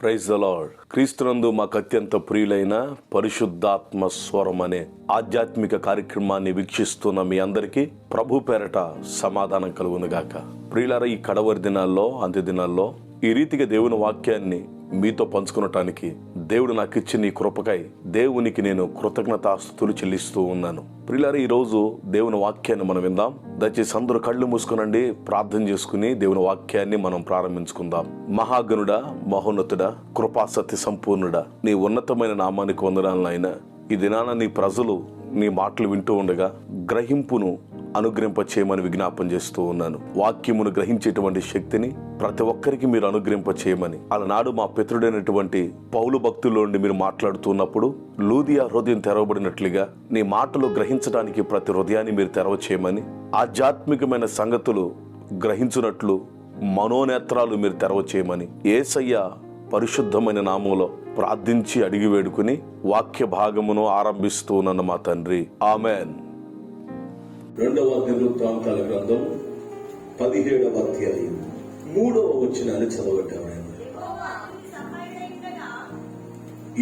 Praise the lord. క్రీస్తునందు మాకు అత్యంత ప్రియులైన పరిశుద్ధాత్మ స్వరం అనే ఆధ్యాత్మిక కార్యక్రమాన్ని వీక్షిస్తున్న మీ అందరికీ ప్రభు పేరట సమాధానం కలుగునుగాక. ప్రియులారా, ఈ కడవరి దినాల్లో, అంత్య దినాల్లో ఈ రీతిగా దేవుని వాక్యాన్ని మీతో పంచుకునటానికి దేవుడు నాకు ఇచ్చిన ఈ కృపకై దేవునికి నేను కృతజ్ఞతాస్తుతులు చెల్లిస్తూ ఉన్నాను. ప్రియులారా, ఈ రోజు దేవుని వాక్యాన్ని మనం విందాం. దయచేసి అందరూ కళ్ళు మూసుకునండి, ప్రార్థన చేసుకుని దేవుని వాక్యాన్ని మనం ప్రారంభించుకుందాం. మహాగణుడా, మహోన్నతుడా, కృపా సత్య సంపూర్ణుడా, నీ ఉన్నతమైన నామానికి వందనాలు నాయనా. ఈ దినాన నీ ప్రజలు నీ మాటలు వింటూ ఉండగా గ్రహింపును అనుగ్రహింప చేయమని విజ్ఞాపన చేస్తూ ఉన్నాను. వాక్యమును గ్రహించేటువంటి శక్తిని ప్రతి ఒక్కరికి మీరు అనుగ్రహింప చేయమని, అలనాడు మా పితరుడైనటువంటి పౌలు భక్తుల్లో నుండి మీరు మాట్లాడుతున్నప్పుడు లూదియా హృదయం తెరవబడినట్లుగా నీ మాటలు గ్రహించడానికి ప్రతి హృదయాన్ని మీరు తెరవ చేయమని, ఆధ్యాత్మికమైన సంగతులు గ్రహించున్నట్లు మనోనేత్రాలు మీరు తెరవ చేయమని యేసయ్య పరిశుద్ధమైన నామంలో ప్రార్థించి అడిగి వేడుకుని వాక్య భాగమును ఆరంభిస్తూ ఉన్నాను మా తండ్రి, ఆమెన్. 2వ దినవృత్తాంతాల గ్రంథం 17వ అధ్యాయం 3వ వచనాన్ని చదవటం.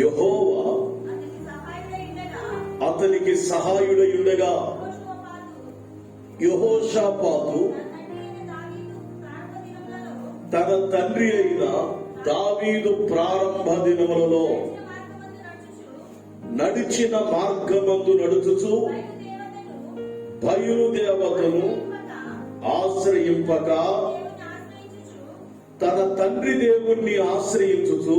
యెహోవా అతనికి సహాయుడై ఉండగా యెహోషాపాతు తన తండ్రి అయిన దావీదు ప్రారంభ దినములలో నడిచిన మార్గమందు నడుచుచు బయలు దేవతను ఆశ్రయింపక తన తండ్రి దేవుణ్ణి ఆశ్రయించుచు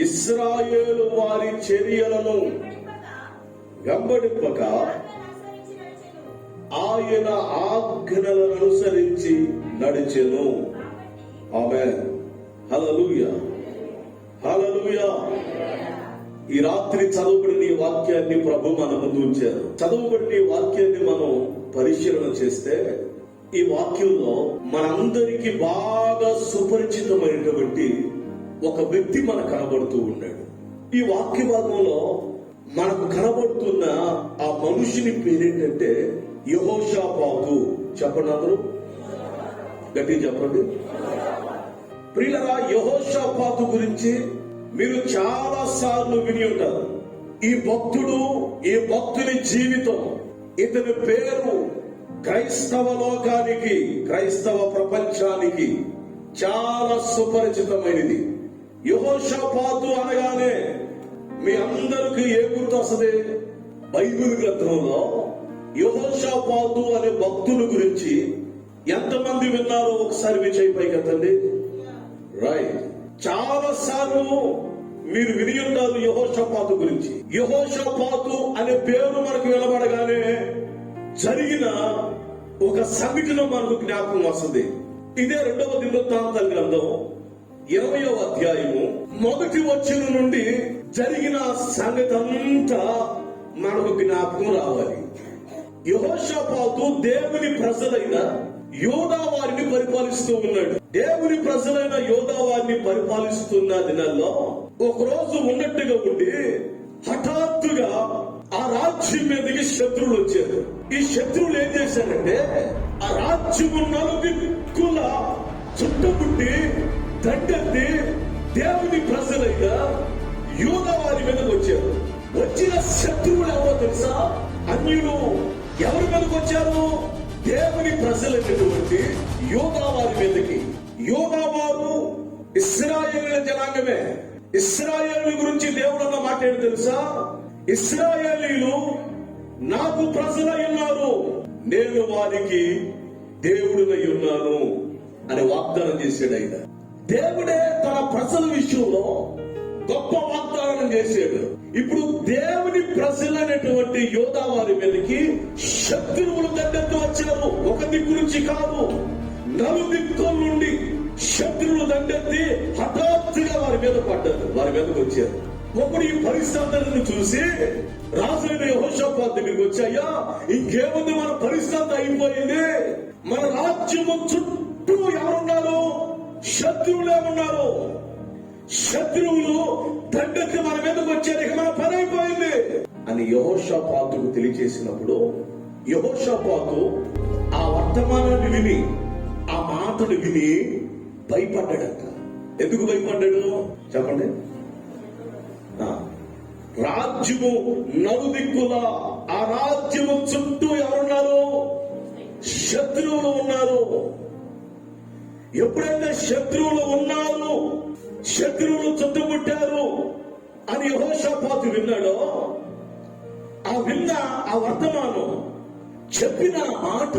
ఇశ్రాయేలు వారి చర్యలను వెంబడింపక ఆయన ఆజ్ఞలను అనుసరించి నడిచెను. ఆమేన్. హల్లెలూయా, హల్లెలూయా. ఈ రాత్రి చదవబడిన ఈ వాక్యాన్ని ప్రభు మన ముందు ఉంచారు. చదవబడిన ఈ వాక్యాన్ని మనం పరిశీలన చేస్తే ఈ వాక్యంలో మనందరికీ బాగా సుపరిచితమైనటువంటి ఒక వ్యక్తి మనకు కనబడుతూ ఉన్నాడు. ఈ వాక్య భాగంలో మనకు కనబడుతున్న ఆ మనుషుని పేరేంటంటే యెహోషాపాతు. చెప్పండి, అందరూ గట్టిగా చెప్పండి. ప్రియులారా, యెహోషాపాతు గురించి మీరు చాలా సార్లు విని ఉంటారు. ఈ భక్తుడు, ఈ భక్తుని జీవితం, ఇతని పేరు క్రైస్తవ లోకానికి, క్రైస్తవ ప్రపంచానికి చాలా సుపరిచితమైనది. యెహోషాపాతు అనగానే మీ అందరికీ ఏ గుర్తు వస్తుంది? బైబిల్ గ్రంథంలో యెహోషాపాతు అనే భక్తుల గురించి ఎంతమంది విన్నారో ఒకసారి మీ చేయి పైకి ఎత్తండి. రైట్. చాలా సార్లు మీరు విని ఉంటారు యెహోషాపాతు గురించి. యెహోషాపాతు అనే పేరు మనకు వినబడగానే జరిగిన ఒక సంఘటన మనకు జ్ఞాపకం వస్తుంది. ఇదే 2వ దినవృత్తాంతాల గ్రంథం 20వ అధ్యాయము 1వ వచనం నుండి జరిగిన సంగతి అంతా మనకు జ్ఞాపకం రావాలి. యెహోషాపాతు దేవుని ప్రజలైన యోధా వారిని పరిపాలిస్తూ ఉన్నాడు. దేవుని ప్రజలైన యోధా వారిని పరిపాలిస్తున్న దినాల్లో ఒకరోజు ఉన్నట్టుగా ఉండి హఠాత్తుగా ఆ రాజ్యం మీదకి శత్రువులు వచ్చారు. ఈ శత్రువులు ఏం చేశారంటే ఆ రాజ్యము నలుదిక్కుల చుట్టుముట్టి దండెత్తి దేవుని ప్రజలైన యోధా వారి మీదకి వచ్చారు. వచ్చిన శత్రువులు ఎవరో తెలుసా? అన్యులు. ఎవరి మీదకి వచ్చారు? దేవుని ప్రజలైనటువంటి యోధా వారి మీదకి. యోధా వారు ఇశ్రాయేలీయుల జనాంగమే. ఇశ్రాయేలు గురించి దేవుడు అన్న మాట ఏంటి తెలుసా? ఇశ్రాయేలీయులు నాకు ప్రజలై ఉన్నారు, నేను వారికి దేవుడినై ఉన్నాను అని వాగ్దానం చేశాడు. ఆయన దేవుడే తన ప్రజల విషయంలో గొప్ప వాగ్దానం చేశాడు. ఇప్పుడు దేవుని ప్రజలైనటువంటి యోధా వారి మీదకి శత్రువులు దండెత్తి వచ్చారు. ఒక దిక్కు నుంచి కాదు, నలుదిక్కుల నుండి శత్రువులు దండెత్తి హఠాత్తుగా వారి మీద పడ్డారు, వారి మీదకి వచ్చారు. ఒకడు ఈ పరిస్థితులను చూసి రాజైన యెహోషాపాతు దగ్గరికి వచ్చాయా, ఇంకేముంది, మన పరిస్థితి అయిపోయింది, మన రాజ్యము చుట్టూ ఎవరున్నారు? శత్రువులే ఉన్నారు. శత్రువులు దండెత్తి మన మీదకి వచ్చారు, ఇక మన పని అయిపోయింది అని యెహోషాపాతుకు తెలియజేసినప్పుడు యెహోషాపాతు ఆ వర్తమానాన్ని విని, ఆ మాటను విని భయపడ్డాడంట. ఎందుకు భయపడ్డాడు చెప్పండి? రాజ్యము నలుదిక్కుల, ఆ రాజ్యము చుట్టూ ఎవరున్నారు? శత్రువులు ఉన్నారు. ఎప్పుడైతే శత్రువులు ఉన్నారు, శత్రువులు చుట్టుముట్టారు అని యెహోషాపాతు విన్నాడో, విన్న ఆ వర్తమానం, చెప్పిన మాట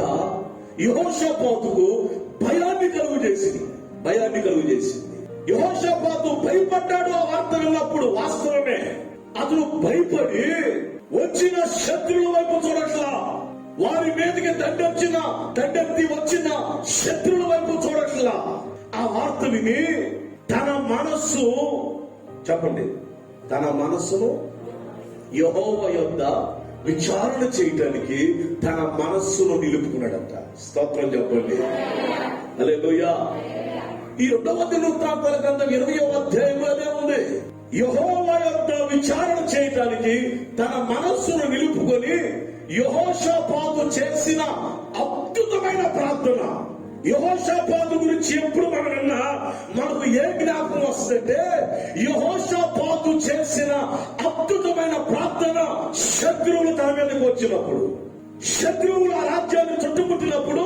యెహోషాపాతుకు భయాన్ని కలుగు చేసింది. యెహోషాపాతు భయపడ్డాడు. ఆ వార్త విన్నప్పుడు వాస్తవమే, అతను భయపడి వచ్చిన శత్రువుల వైపు చూడట్లా, వారి మీదకి దండెత్తి వచ్చిన శత్రువుల వైపు చూడట్లా. ఆ వార్త విని తన మనస్సు, చెప్పండి, తన మనస్సును యెహోవా యొద్ద విచారణ చేయటానికి తన మనస్సును నిలుపుకున్నాడంట. స్తోత్రం చెప్పండి. హల్లెలూయా. ఈ 2వ దినవృత్తాంతాల గ్రంథం 20వ అధ్యాయంలో అదే ఉంది. యెహోవా యొద్ద విచారణ చేయటానికి తన మనస్సును నిలుపుకొని యెహోషాపాతు చేసిన అద్భుతమైన ప్రార్థన. యెహోషాపాతు గురించి ఎప్పుడు మనం విన్నా మనకు ఏ జ్ఞాపకం వస్తుందంటే, యెహోషాపాతు చేసిన అద్భుతమైన ప్రార్థన శత్రువులు తన మీదకి వచ్చినప్పుడు, శత్రువులు ఆ రాజ్యాన్ని చుట్టుముట్టినప్పుడు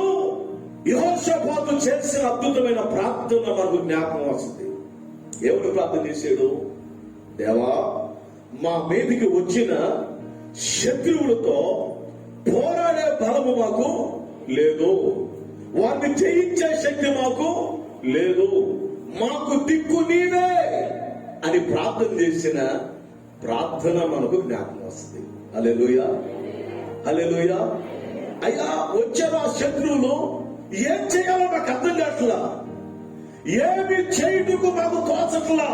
యెహోషాపాతు చేసిన అద్భుతమైన ప్రార్థన మనకు జ్ఞాపకం వస్తుంది. ఎవరు ప్రార్థన చేశాడు? దేవా, మా మీదికి వచ్చిన శత్రువులతో పోరాడే బలము మాకు లేదు, వారిని జయించే శక్తి మాకు లేదు, మాకు దిక్కు నీవే అని ప్రార్థన చేసిన ప్రార్థన మనకు జ్ఞాపకం వస్తుంది. హల్లెలూయా, హల్లెలూయా. అయ్యా, వచ్చారు ఆ శత్రువులు, ఏం చేయాలో నాకు అర్థం కావట్లా, ఏమి చేయుటకు మాకు తోచట్లా,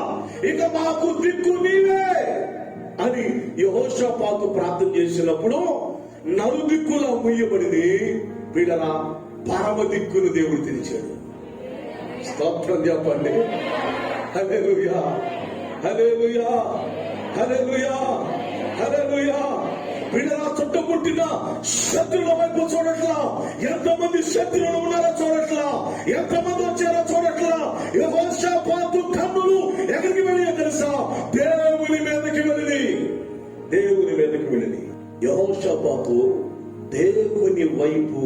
ఇక మాకు దిక్కు నీవే అని యెహోషాపాతు ప్రార్థన చేసినప్పుడు నలుదిక్కుల ముయ్యబడింది. వీళ్ళ పరమ దిక్కును దేవుడు తెరిచాడు. స్తోత్రం చెప్పండి. హల్లెలూయా, హల్లెలూయా, హల్లెలూయా, హల్లెలూయా. వీళ్ళ చుట్టుముట్టిన శత్రువుల వైపు చూడట్లా, ఎంతమంది శత్రువులు ఉన్నారో చూడట్లా, ఎంతమంది వచ్చారో చూడట్లా. యెహోషాపాతు కన్నులు ఎక్కడికి వెళ్ళి తెలుసా? దేవుని మీదకి వెళ్ళి, దేవుని మీదకి వెళ్ళి. యెహోషాపాతు దేవుని వైపు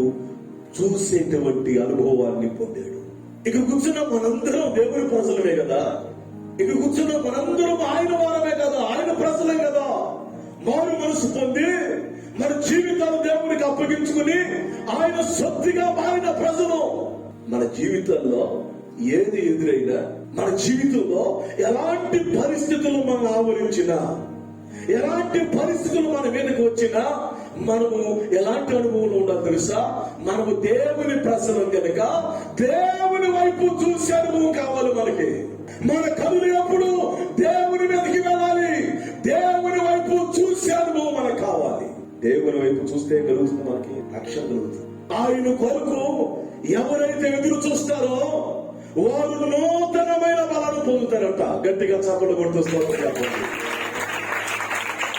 చూసేటువంటి అనుభవాన్ని పొందాడు. ఇక కూర్చున్న మనందరం దేవుని ప్రజలమే కదా, ఇక కూర్చున్న మనందరం ఆయన వారమే కదా, ఆయన ప్రజలే కదా. మారు మనసు పొంది మన జీవితాలు దేవునికి అప్పగించుకుని ఆయన సొత్తుగా మారిన ప్రజలు. మన జీవితంలో ఏది ఎదురైనా, మన జీవితంలో ఎలాంటి పరిస్థితులు మనం ఆవరించినా, ఎలాంటి పరిస్థితులు మన మీదకి వచ్చినా మనము ఎలాంటి అనుభవంలో ఉండాలి తెలుసా? మనము దేవుని ప్రసన్నం కనుక దేవుని వైపు చూసే అనుభవం కావాలి మనకి. మన కళ్ళు ఎప్పుడు దేవుని మీదకి వెళ్ళాలి, దేవుని వైపు చూసే అనుభవం మనకు కావాలి. దేవుని వైపు చూస్తే కలుగుతుంది మనకి రక్షణ కలుగుతుంది. ఆయన కొరకు ఎవరైతే ఎదురు చూస్తారో వారు నూతనమైన బలాన్ని పొందుతారట. గట్టిగా చప్పట్లు కొడుతూ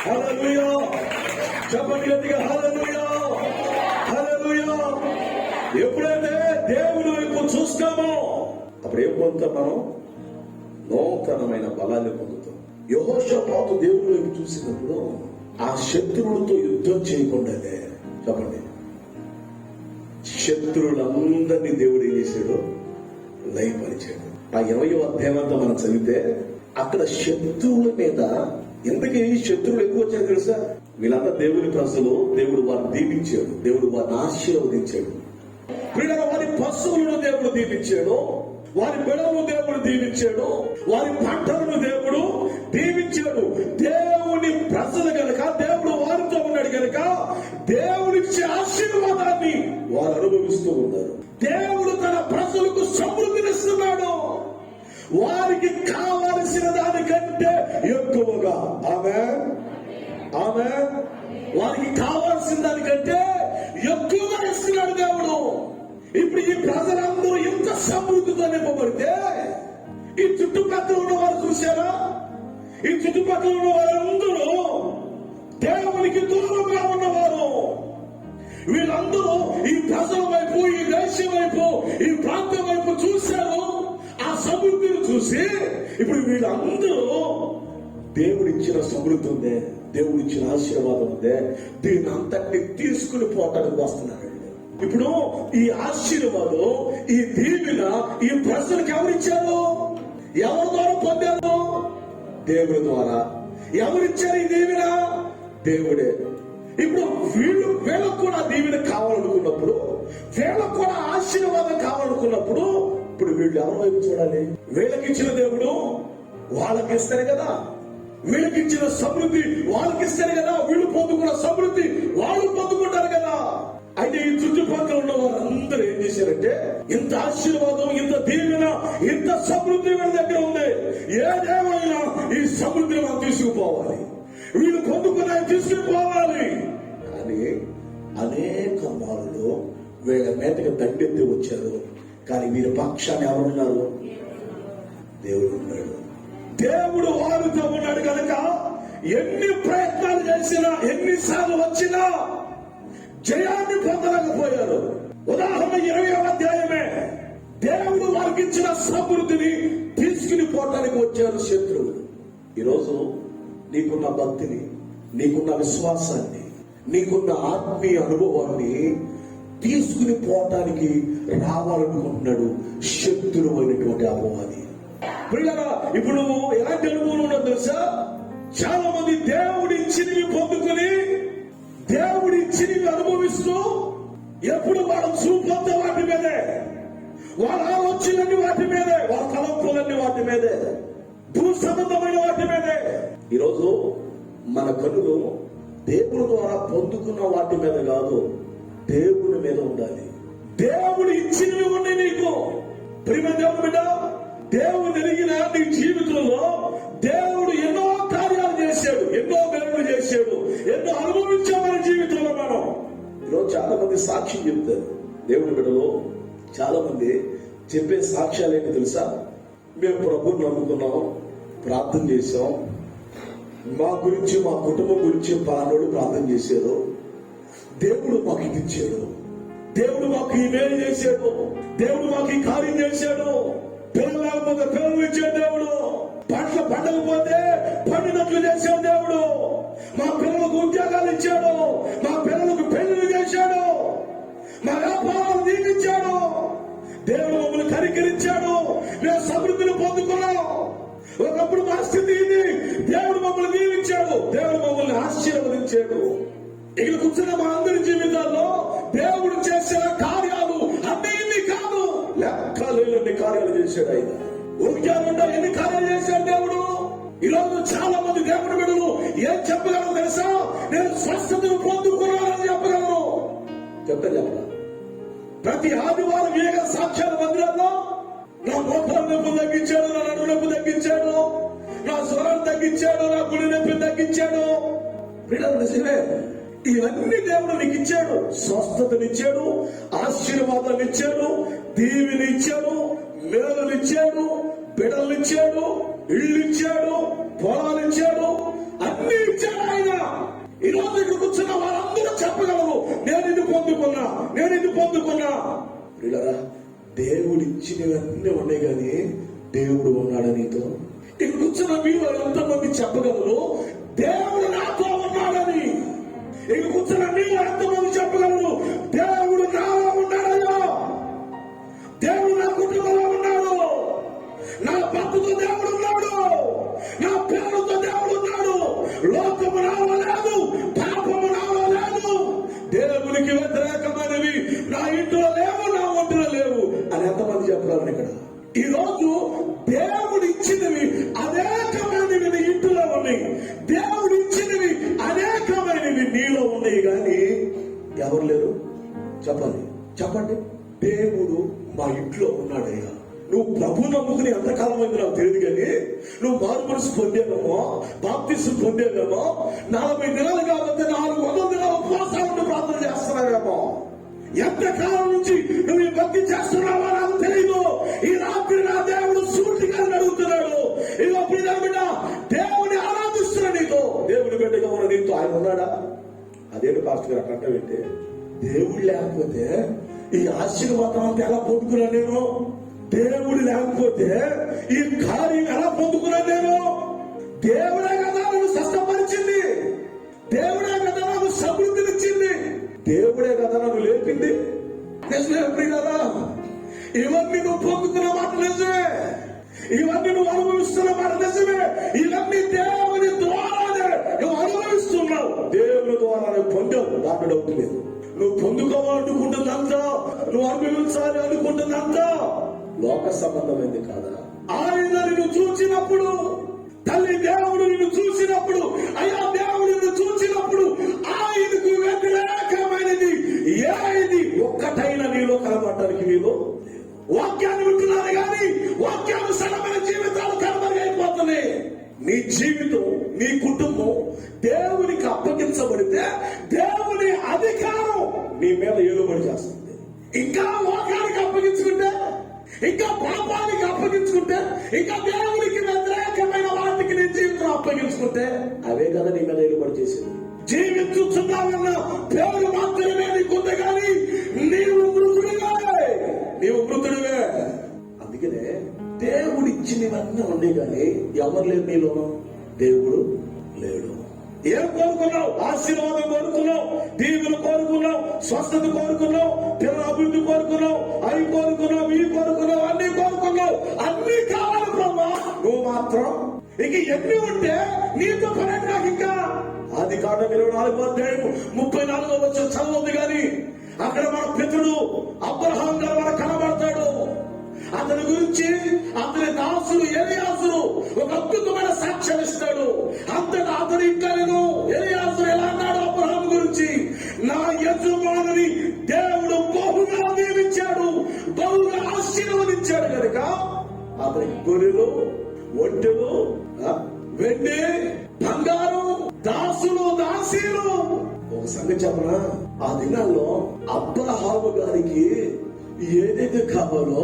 హల్లెలూయా చెప్పండి గట్టిగా, హల్లెలూయా, హల్లెలూయా. ఎప్పుడైతే దేవుని వైపు చూస్తామో అప్పుడు ఏం పొందుతాం? మనం నూతనమైన బలాన్ని పొందుతాం. యెహోషాపాతు దేవుని వైపు చూసినప్పుడు ఆ శత్రువులతో యుద్ధం చేయకుండానే, చెప్పండి, శత్రువులందరినీ దేవుడు ఏం చేశాడు? లయపరిచాడు. ఆ 20వ అధ్యాయం అంతా మనం చదివితే అక్కడ శత్రువుల మీద, ఎందుకు ఈ శత్రువులు ఎక్కువ వచ్చారు తెలుసా? వీళ్ళంతా దేవుని ప్రజలు. దేవుడు వారిని దీవించాడు, దేవుడు వారిని ఆశీర్వదించాడు. వారి పశువులను దేవుడు దీవించాడు, వారి బిడలను దేవుడు దీవించాడు, వారి పంటలను దేవుడు దీవించాడు. దేవుని ప్రజలు గనక, దేవుడు వారితో ఉన్నాడు గనక దేవుడిచ్చే ఆశీర్వాదాన్ని వారు అనుభవిస్తూ ఉన్నారు. దేవుడు తన ప్రజలకు సమృద్ధినిస్తున్నాడు, వారికి కావలసిన దానికంటే ఎక్కువగా. ఆమేన్, ఆమేన్. వారికి కావాల్సిన దానికంటే ఎక్కువగా ఇస్తున్నాడు దేవుడు. ఇప్పుడు ఈ ప్రజలందరూ ఎంత సమృద్ధితో నింపబడితే ఈ చుట్టుపక్కల ఉన్న వారు చూశారా? ఈ చుట్టుపక్కల ఉన్న వారందరూ దేవునికి దూరంగా ఉన్నవారు. వీళ్ళందరూ ఈ ప్రజల వైపు, ఈ దేశం వైపు, ఈ ప్రాంతం వైపు చూశారు. ఆ సమృద్ధిని చూసి ఇప్పుడు వీళ్ళందరూ దేవుడిచ్చిన సమృద్ధి ఉందే, దేవుడిచ్చిన ఆశీర్వాదం ఉందే, దీన్ని అంతటిని తీసుకుని పోవటానికి వస్తున్నారు. ఇప్పుడు ఈ ఆశీర్వాదం, ఈ దీవెన ఈ ప్రజలకు ఎవరిచ్చారు? ఎవరి ద్వారా పొందారు? దేవుడి ద్వారా. ఎవరిచ్చారు ఈ దీవెన? దేవుడే. ఇప్పుడు వీళ్ళకు కూడా దీవెన కావాలనుకున్నప్పుడు, వీళ్ళకు కూడా ఆశీర్వాదం కావాలనుకున్నప్పుడు, ఇప్పుడు వీళ్ళు ఎవరి వైపు చూడాలి? వీళ్ళకి ఇచ్చిన దేవుడు వాళ్ళకి ఇస్తారు కదా, వీళ్ళకి ఇచ్చిన సమృద్ధి వాళ్ళకి ఇస్తారు కదా, వీళ్ళు పొందుకున్న సమృద్ధి వాళ్ళు పొందుకుంటారు కదా. అయితే ఈ చుట్టుపక్కల ఉన్న వారందరూ ఏం చేశారంటే, ఇంత ఆశీర్వాదం, ఇంత దీవెన, ఇంత సమృద్ధి వీళ్ళ దగ్గర ఉంది, ఏదేమైనా ఈ సమృద్ధిని మనం తీసుకుపోవాలి, వీళ్ళు పొందుకున్న తీసుకుపోవాలి. కానీ అనేక వాళ్ళు వీళ్ళ మీదకి దండెత్తి వచ్చారు. కానీ వీరి పక్షాన్ని ఎవరున్నారు? దేవుడు ఉన్నాడు. దేవుడు వారితో ఉన్నాడు కనుక ఎన్ని ప్రయత్నాలు చేసినా, ఎన్నిసార్లు వచ్చినా జయాన్ని పొందలేకపోయారు. ఉదాహరణ 20వ అధ్యాయమే. దేవుడు వారికి ఇచ్చిన సమృద్ధిని తీసుకుని పోవటానికి వచ్చారు శత్రువులు. ఈరోజు నీకున్న భక్తిని, నీకున్న విశ్వాసాన్ని, నీకున్న ఆత్మీయ అనుభవాన్ని తీసుకుని పోవటానికి రావాలనుకుంటున్నాడు శత్రువు అయినటువంటి అపవాది. ప్రియులారా, ఇప్పుడు నువ్వు ఎలాంటి అనుభవం ఉండదు తెలుసా? చాలా మంది దేవుడి ఇచ్చినవి పొందుకుని, దేవుడి ఇచ్చినవి అనుభవిస్తూ ఎప్పుడు వాళ్ళ చూపంతా వాటి మీదే, వాళ్ళ ఆలోచనలన్నీ వాటి మీదే, వాళ్ళ తలంపులన్నీ వాటి మీదే, భూ సంబంధమైన వాటి మీదే. ఈరోజు మన కన్నులు దేవుడి ద్వారా పొందుకున్న వాటి మీద కాదు, దేవుడి మీద ఉండాలి. దేవుడు ఇచ్చినవి ఉన్నాయి నీకు. ప్రియమైన దేవుని బిడ్డ, దేవుడు ఎరిగిన నీ జీవితంలో దేవుడు ఎన్నో కార్యాలు చేశాడు, ఎన్నో మేలు చేశాడు, ఎన్నో అనుభవించాం మన జీవితంలో. మనం ఈరోజు చాలా మంది సాక్ష్యం చెప్తారు. దేవుని బిడ్డలో చాలా మంది చెప్పే సాక్ష్యాలు ఏంటి తెలుసా? మేము ప్రభువుని నమ్ముకున్నాం, ప్రార్థన చేశాం, మా గురించి, మా కుటుంబం గురించి పలానోడు ప్రార్థన చేశారు, దేవుడు మాకు ఇది ఇచ్చాడు, దేవుడు మాకు ఈ మేలు చేశాడు, దేవుడు మాకు ఈ కార్యం చేశాడు, పిల్లలు లేకపోతే పిల్లలు ఇచ్చాడు దేవుడు, పంటలు పండకపోతే పండినట్లు చేశాడు దేవుడు, మా పిల్లలకు ఉద్యోగాలు ఇచ్చాడు, మా పిల్లలకు పెళ్లిళ్ళు చేశాడు, మా వ్యాపారాలు దీవించాడు, దేవుడు మమ్మల్ని కనికరించాడు, మేము సమృద్ధిని పొందుకున్నాం. ఒకప్పుడు మా స్థితి ఇది, దేవుడు మమ్మల్ని దీవించాడు, దేవుడు మమ్మల్ని ఆశీర్వదించాడు. ఇక్కడ కూర్చున్న మా అందరి జీవితాల్లో దేవుడు చేసిన కార్యాలు అన్ని కాదు, లెక్కలేని కార్యాలు చేశాడు ఆయన. ఊరికేమంటా ఎన్ని కార్యాలు చేశాడు దేవుడు. ఈరోజు చాలా మంది దేవుడి బిడ్డలు ఏం చెప్పగలరు తెలుసా? నేను స్వస్థతను పొందుకున్నానని చెప్పగలరు. చెప్పరా? ప్రతి ఆదివారం ఏక సాక్ష్యాల మందిరాల్లో నా మోకాలు నొప్పి తగ్గించాడు, నా నడుము నొప్పి తగ్గించాడు, నా స్వరాన్ని తగ్గించాడు, నా గుడి నొప్పి తగ్గించాడు. బిడ్డలు నిజమే, ఇవన్నీ దేవుడు నీకు ఇచ్చాడు. స్వస్థతనిచ్చాడు, ఆశీర్వాదాలు ఇచ్చాడు, దీవిని ఇచ్చాడు, మేలు ఇచ్చాడు, బిడ్డలు ఇచ్చాడు, ఇళ్ళు ఇచ్చాడు, పొలాలు ఇచ్చాడు, అన్ని ఇచ్చాడు ఆయన. ఈ రోజు ఇక్కడ కూర్చున్న వారందరూ చెప్పగలరు, నేను ఇది పొందుకున్నా, నేను ఇది పొందుకున్నా. పిల్లరా, దేవుడు ఇచ్చినవన్నీ ఉన్నాయి కానీ దేవుడు ఉన్నాడా నీతో? ఇక్కడ కూర్చున్న మీరు ఎంతమంది చెప్పగలరు దేవుడు నాతో ఉన్నాడని? ఇక్కడ కూర్చున్న మీరు ఎంతమంది చెప్పగలరు దేవుడు నాలో ఉన్నాడయ్యా, దేవుడు నా కుటుంబంలో ఉన్నాడు, నా భర్తతో దేవుడు ఉన్నాడు, నా పిల్లలతో దేవుడు ఉన్నాడు, లోకము నాలో లేదు, పాపము నాలో లేదు, దేవునికి వ్యతిరేకమైనవి నా ఇంట్లో లేవు, నా ఒంటిలో లేవు అని ఎంతమంది చెప్పగలరు? ఇక్కడ ఈ రోజు దేవుడు ఇచ్చినవి అనేకమైనవి నీ ఇంట్లో ఉన్నాయి, దేవుడు ఇచ్చినవి అనేకమైనవి నీలో ఉన్నాయి, కానీ ఎవరు లేరు? చెప్పాలి, చెప్పండి. దేవుడు మా ఇంట్లో ఉన్నాడయ్యా. నువ్వు ప్రభు నమ్ముకుని ఎంతకాలం అయింది నాకు తెలియదు, కానీ నువ్వు మారు మనసు పొందేవేమో, బాప్తిసం పొందేవేమో, 40 దినాలు కాబట్టి 400 దినాలు ఉపవాసాలను ప్రార్థన చేస్తున్నావేమో. ఎంతకాలం నుంచి నువ్వు ఈ భక్తి చేస్తున్నావో నాకు తెలియదు. ఈ రాత్రి నా దేవుడు సూటిగా అడుగుతున్నాడు, ఇదో బిడ్డ దేవుని ఆరాధిస్తున్నాడు నీతో, దేవుని బిడ్డగా ఉన్న నీతో ఆయన ఉన్నాడా? అదేంటి పాస్టర్ గారు అట్లా పెట్టే, దేవుడు లేకపోతే ఈ ఆశీర్వాదం అంతా ఎలా పొందుకున్నా నేను? దేవుడు లేకపోతే ఈ కార్యం ఎలా పొందుకున్నాను నేను? దేవుడే కదా నన్ను స్వస్థపరిచింది, దేవుడే కదా నాకు సమృద్ధినిచ్చింది, దేవుడే కదా నన్ను లేపింది. నిజమే కదా, ఇవన్నీ నువ్వు పొందుకున్న మాట నిజమే, ఇవన్నీ నువ్వు అనుభవిస్తున్న మాట నిజమే. ఇవన్నీ దేవుని ద్వారానే నువ్వు అనుభవిస్తున్నావు, దేవుని ద్వారానే పొందావు, దాంట్లో డౌట్ లేదు. నువ్వు పొందుకోవాలనుకుంటున్నంత, నువ్వు అనుభవించాలి అనుకుంటున్నంత లోక సంబంధమైంది కాదా? ఆయన నిన్ను చూసినప్పుడు, తల్లి దేవుడు నిన్ను చూసినప్పుడు, అయ్యా దేవుడు నిన్ను చూసినప్పుడు ఆయనకు వ్యతిరేకమైనది ఏది ఒక్కటైనా నీలో కనబడటానికి వీలు. వాక్యాన్ని వింటున్నారు కానీ వాక్యానుసారమైన జీవితాలు కనబడిపోతున్నాయి. నీ జీవితం, నీ కుటుంబం దేవునికి అప్పగించబడితే దేవుని అధికారం నీ మీద ఏలుబడి చేస్తుంది. ఇంకా లోకానికి అప్పగించుకుంటే, ఇంకా పాపానికి అప్పగించుకుంటే, ఇంకా దేవునికి వ్యతిరేకమైన వాటికి నీ జీవితం అప్పగించుకుంటే అవే కదా నీ మీద ఏలుబడి చేసింది. జీవించుతున్నావన్న పేరు మాత్రమే నీకుంది కానీ నీవు మృతుడివే, నీవు మృతుడివే. అందుకనే దేవుడు ఇచ్చినవన్నీ ఉండే కానీ ఎవరు లేరు నీలో, దేవుడు లేడు. ఏం కోరుకున్నావు? ఆశీర్వాదం కోరుకున్నావు, దీవులు కోరుకున్నావు, స్వస్థత కోరుకున్నావు, పిల్లల అభివృద్ధి కోరుకున్నావు, అవి కోరుకున్నావు, ఇవి కోరుకున్నావు, అన్ని కోరుకున్నావు. అన్ని కావాలి బ్రహ్మ, నువ్వు మాత్రం ఇక ఎన్ని ఉంటే నీతో పని నాకు. ఇంకా ఆదికాండం 24:34 చదవద్దు కానీ అక్కడ మన పితరుడు అబ్రహాం గారు మనకు కనబడతాడు. అతని గురించి అతని దాసుడు ఎలియాసురు ఒక అద్భుతమైన సాక్ష్యం ఇస్తాడు. అంతటా అతని ఇంట్లో ఎలియాసురు ఎలా అన్నాడు అబ్రహాం గురించి, నా యజమానుని దేవుడు బహుగా దీవించాడు, బహుగా ఆశీర్వదించాడు కనుక అతనికి గొర్రెలు, ఒంటెలు, వెండి, బంగారం, దాసులు, దాసీలు. ఒక సంగతి చెప్పనా, ఆ దినాల్లో అబ్రహాము గారికి ఏదైతే కావాలో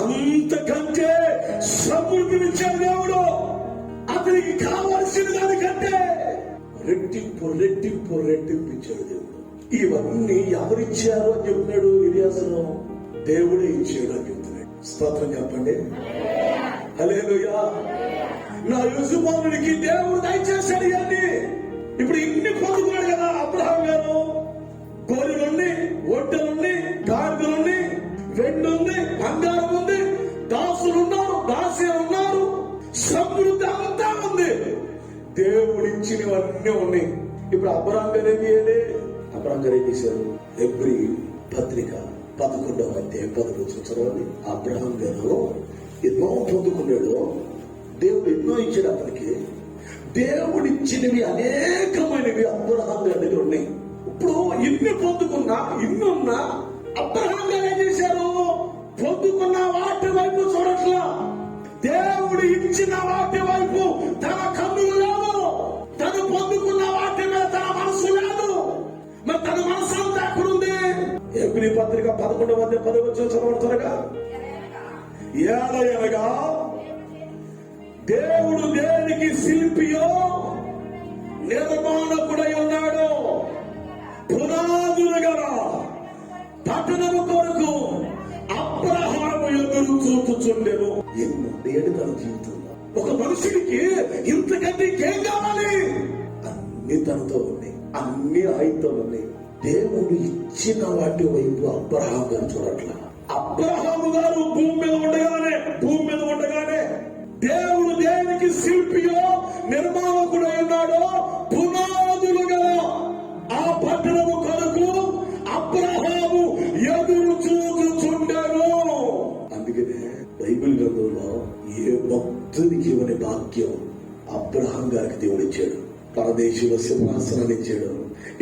అంతకంటే సమృద్ధినిచ్చాడు దేవుడు. అతనికి కావాల్సిన దానికంటే రెట్టింపు రెట్టింపు రెట్టింపించాడు దేవుడు. ఇవన్నీ ఎవరిచ్చారు అని చెప్తున్నాడు ఎలియాసును, దేవుడే ఇచ్చాడు అని చెప్తున్నాడు. స్తోత్రం చెప్పండి, హల్లెలూయా. నా యజమానునికి దేవుడు దయచేశాడు ఇవన్నీ. ఇప్పుడు ఇన్ని పొందుకున్నాడు కదా అబ్రహాం గారు. గొర్రెలుండి, ఒంటెలుండి, గాడిదలుండి, వెండి ఉంది, బంగారం ఉంది, దాసులు ఉన్నారు, దాసీలు ఉన్నారు, సమృద్ధి అంతా ఉంది. దేవుడు ఇచ్చినవన్నీ ఉన్నాయి. ఇప్పుడు అబ్రహాం గారు ఏం చేయాలి? అబ్రహాం గారు ఏం చేశారు? హెబ్రీ పత్రిక 11వ అధ్యాయం 11 చదవండి. అబ్రహాం గారు ఎన్నో పొందుకున్నాడు, దేవుడు ఎన్నో ఇచ్చాడు అతనికి. దేవుడు ఇచ్చినవి అనేకమైనవి అబ్రహాం గారి దగ్గర ఉన్నాయి. ఇప్పుడు ఇన్ని పొందుకున్నా, ఇన్నున్నా అబ్రహాం గారు ఏం చేశారు? పొందుకున్న వాటి వైపు చూడట్లా, దేవుడు ఇచ్చిన వాటి వైపు తన కన్నులు లేవు, తను పొందుకున్న వాటి మీద తన మనసు లేదు. మరి తన మనసు అంతా ఎక్కడుంది? హెబ్రీ పత్రిక 11వ అధ్యాయం 10 చదవడుతున్నగా, ఏలయనగా దేవుడు దేనికి శిల్పియో నిర్మాణకుడై ఉన్నాడు, పునాదులు గల పట్టణము కొరకు అబ్రహాము ఎదురు చూపుచుండెను. ఎన్నేడు తన జీవితంలో ఒక మనుషుడికి ఇంతకంటే ఏం కావాలి? అన్ని తనతో ఉన్నాయి, అన్ని ఆయనతో ఉన్నాయి. దేవుడు ఇచ్చిన వాటి వైపు అబ్రహాం గారు చూడట్ల. అబ్రహాము గారు భూమి మీద ఉండగానే దేవుడు దేనికి శిల్పియో నిర్మాణకుడై ఉన్నాడో పునాదులు గల ఆ పట్టణము కొరకు అబ్రహాము ఎదురు చూచుచుండెను. అందుకనే బైబిల్ గ్రంథంలో ఏ భక్తునికి ఇవ్వని భాగ్యం అబ్రహాం గారికి దేవుడు ఇచ్చాడు. పరదేశంలో సింహాసనాన్ని ఇచ్చాడు.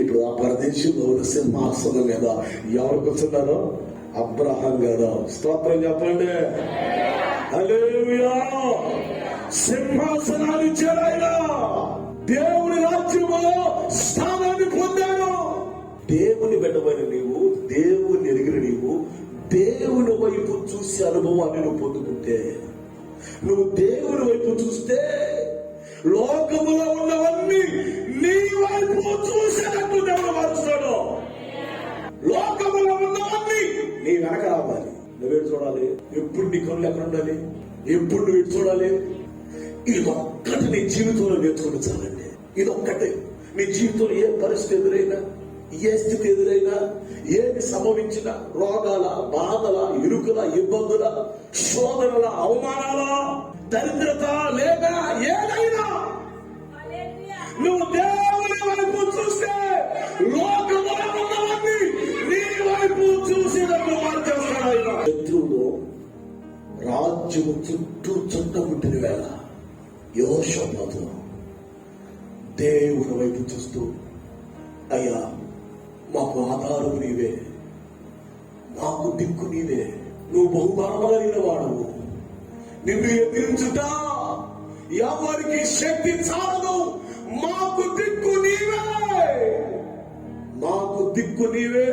ఇప్పుడు ఆ పరదేశంలో ఉన్న సింహాసనం మీద ఎవరు కూర్చున్నారో? అబ్రహాం గారు. స్తోత్రం చెప్పండి, హల్లెలూయా. సింహాసనాన్ని ఇచ్చాడు ఆయన. దేవుని రాజ్యములో స్థానాన్ని పొందాడు. దేవుని బిడ్డమైన నీవు, దేవుని ఎరిగిన నీవు, దేవుని వైపు చూసే అనుభవాన్ని నువ్వు పొందుకుంటే, నువ్వు దేవుని వైపు చూస్తే లోకములో ఉన్నవన్నీ నీ వైపు చూసేటట్టు దేవుడు మారుస్తాడు. లోకములో ఉన్నవన్నీ నీ వెనక రావాలి. నువ్వేడు చూడాలి? ఎప్పుడు నీ కళ్ళు ఎక్కడ ఉండాలి? ఎప్పుడు నువ్వు ఎటు చూడాలి? ఇదొక్కటి నీ జీవితంలో నేర్చుకుంటే చాలండి. ఇదొక్కటే నీ జీవితంలో ఏ పరిస్థితి ఎదురైనా, ఏ స్థితి ఎదురైనా, ఏది సంభవించిన, రోగాల, బాధల, ఇరుకుల, ఇబ్బందుల, శోధనల, అవమానాల, దరిద్రత లేక ఏదైనా నువ్వు దేవుని వైపు చూస్తే లోకములో ఉన్నవన్నీ నీ వైపు చూసేటప్పుడు మార్చేస్తాడు ఆయన. శత్రువులు రాజ్యము చుట్టూ చుట్టముట్టిన వేళ యెహోషాపాతు దేవుని వైపు చూస్తూ, అయ్యా మాకు ఆధారం నీవే, మాకు దిక్కు నీవే, నువ్వు బహుబలమైన వాడవు, నిన్ను ఎదిరించుట ఎవరికి శక్తి చాలదు, మాకు దిక్కు నీవే, మాకు దిక్కు నీవే.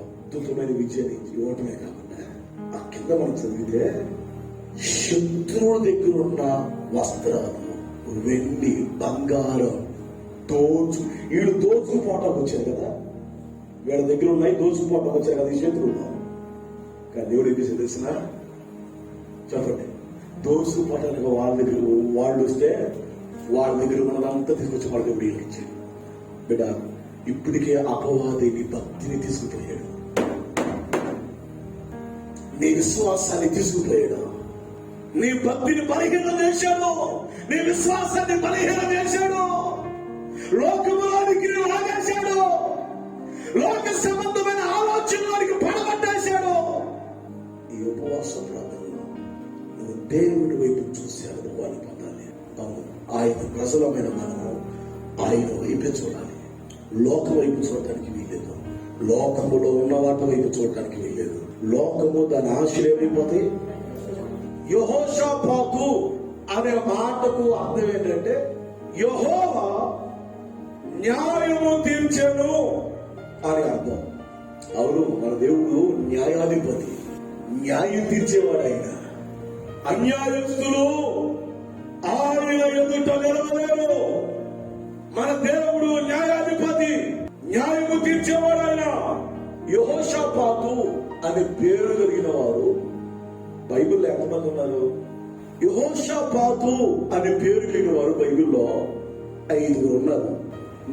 అద్భుతమైన విజయాన్ని ఇవ్వటమే కాకుండా ఆ కింద మనం చదివితే శత్రువుల దగ్గర ఉన్న వస్త్రాలు, వెండి, బంగారం వీళ్ళు దోచుకుపోవటానికి వచ్చారు కదా, వీళ్ళ దగ్గర ఉన్నాయి, దోచుకుపోవటానికి వచ్చారు కదా ఈ శత్రువులు. కానీ దేవుడు ఏం చేసి తెలిసిన చెప్పండి, దోచుకుపోవటానికి వాళ్ళ దగ్గర వాళ్ళు వస్తే వాళ్ళ దగ్గర ఉన్నదంతా తీసుకొచ్చి వాళ్ళ దగ్గర వీళ్ళు ఇచ్చాడు. బిడ్డ, ఇప్పటికే అపవాది నీ భక్తిని తీసుకుపోయాడు, నీ విశ్వాసాన్ని తీసుకుపోయాడు, నీ భక్తిని బలహీనం చేశాడు, నీ విశ్వాసాన్ని బలహీనం చేశాడు, లోకములోనికి లాగేశాడు, లోక సంబంధమైన ఆలోచనలోనికి పడబట్టేశాడు. ఈ ఉపవాస ప్రాంతంలో నువ్వు దేవుడి వైపు చూశాను వాళ్ళు పొందాలి. అవును, ఆయన ప్రజలమైన మనము ఆయన వైపు చూడాలి. లోకం వైపు చూడటానికి వీల్లేదు, లోకములో ఉన్న వాటి వైపు చూడటానికి వీల్లేదు. లోకము దాని ఆశలు ఏమైపోతాయి. యెహోషాపాతు అనే మాటకు అర్థం ఏంటంటే యెహోవా న్యాయము తీర్చెను అని అర్థం. అవును, మన దేవుడు న్యాయాధిపతి, న్యాయం తీర్చేవాడు ఆయన. అన్యాయస్తులు ఆయన ఎదుట నిలవలేరు. మన దేవుడు న్యాయాధిపతి, న్యాయము తీర్చేవాడు ఆయన. యెహోషాపాతు అనే పేరు కలిగిన వారు బైబిల్లో ఎంతమంది ఉన్నారు? యెహోషాపాతు అనే పేరు కలిగిన వారు బైబిల్లో 5 ఉన్నారు.